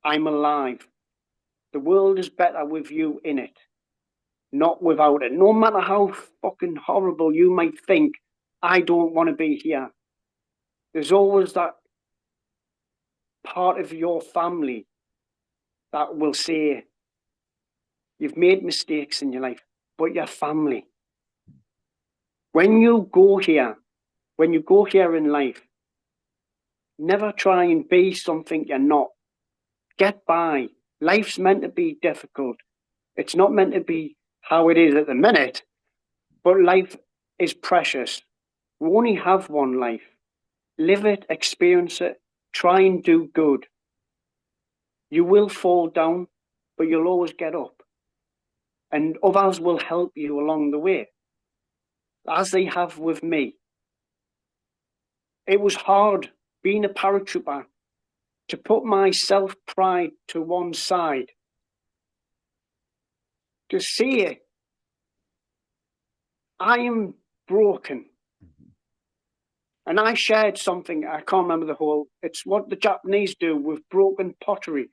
I'm alive. The world is better with you in it, not without it. No matter how fucking horrible you might think, I don't want to be here. There's always that part of your family that will say, you've made mistakes in your life, but you're family. When you go here in life, never try and be something you're not. Get by. Life's meant to be difficult. It's not meant to be how it is at the minute, but life is precious. We only have one life. Live it, experience it, try and do good. You will fall down, but you'll always get up. And others will help you along the way, as they have with me. It was hard being a paratrooper to put my self-pride to one side, to see it. I am broken. And I shared something, I can't remember the whole, it's what the Japanese do with broken pottery.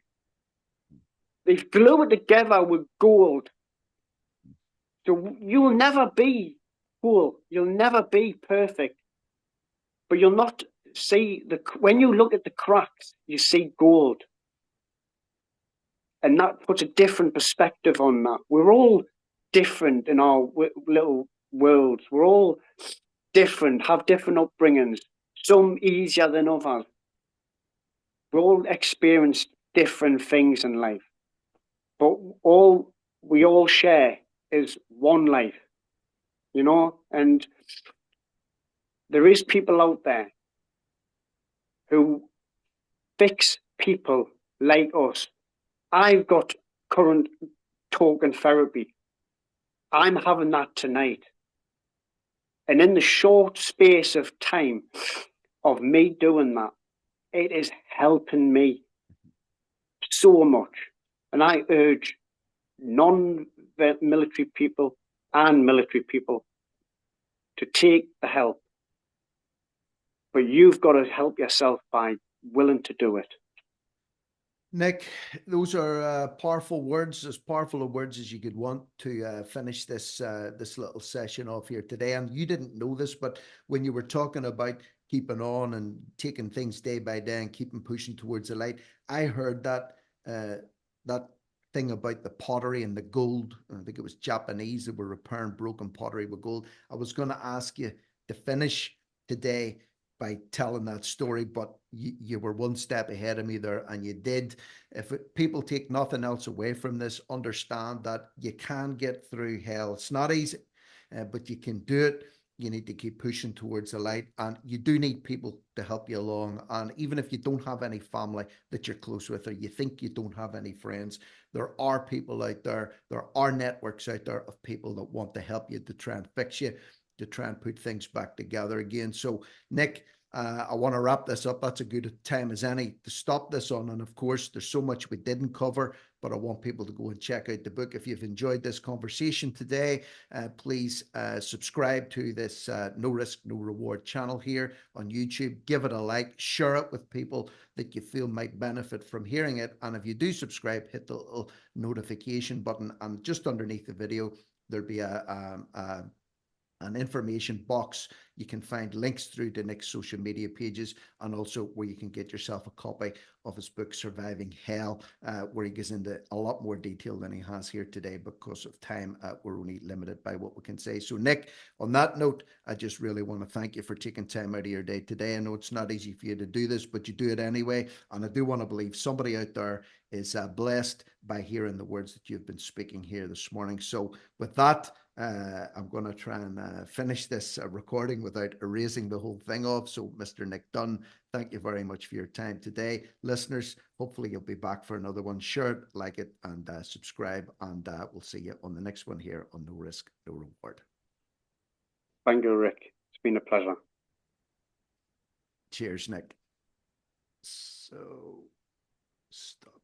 They glue it together with gold. So you'll never be whole. You'll never be perfect. But you'll not see, when you look at the cracks, you see gold. And that puts a different perspective on that. We're all different in our little worlds. We're all different, have different upbringings, some easier than others. We all experience different things in life. But all we all share is one life, you know? And there is people out there who fix people like us. I've got current talk and therapy. I'm having that tonight. And in the short space of time of me doing that, it is helping me so much. And I urge non-military people and military people to take the help. But you've got to help yourself by willing to do it. Nick, those are powerful words, as powerful of words as you could want to finish this little session off here today. And you didn't know this, but when you were talking about keeping on and taking things day by day and keeping pushing towards the light, I heard that thing about the pottery and the gold. I think it was Japanese that were repairing broken pottery with gold. I was going to ask you to finish today by telling that story, but you were one step ahead of me there, and you did. If people take nothing else away from this, understand that you can get through hell. It's not easy, but you can do it. You need to keep pushing towards the light, and you do need people to help you along. And even if you don't have any family that you're close with, or you think you don't have any friends, there are people out there. There are networks out there of people that want to help you, to try and fix you, to try and put things back together again. So, Nick, I want to wrap this up. That's a good time as any to stop this on. And of course, there's so much we didn't cover, but I want people to go and check out the book. If you've enjoyed this conversation today, please subscribe to this No Risk, No Reward channel here on YouTube. Give it a like, share it with people that you feel might benefit from hearing it. And if you do subscribe, hit the little notification button. And just underneath the video, there'll be an information box. You can find links through to Nick's social media pages, and also where you can get yourself a copy of his book Surviving Hell, where he goes into a lot more detail than he has here today. Because of time, we're only limited by what we can say. So, Nick, on that note, I just really want to thank you for taking time out of your day today. I know it's not easy for you to do this, but you do it anyway, and I do want to believe somebody out there is blessed by hearing the words that you've been speaking here this morning. So with that, I'm going to try and finish this recording without erasing the whole thing off. So, Mr. Nick Dunn, thank you very much for your time today. Listeners, hopefully you'll be back for another one. Share it, like it, and subscribe. And we'll see you on the next one here on No Risk, No Reward. Thank you, Rick. It's been a pleasure. Cheers, Nick. So, stop.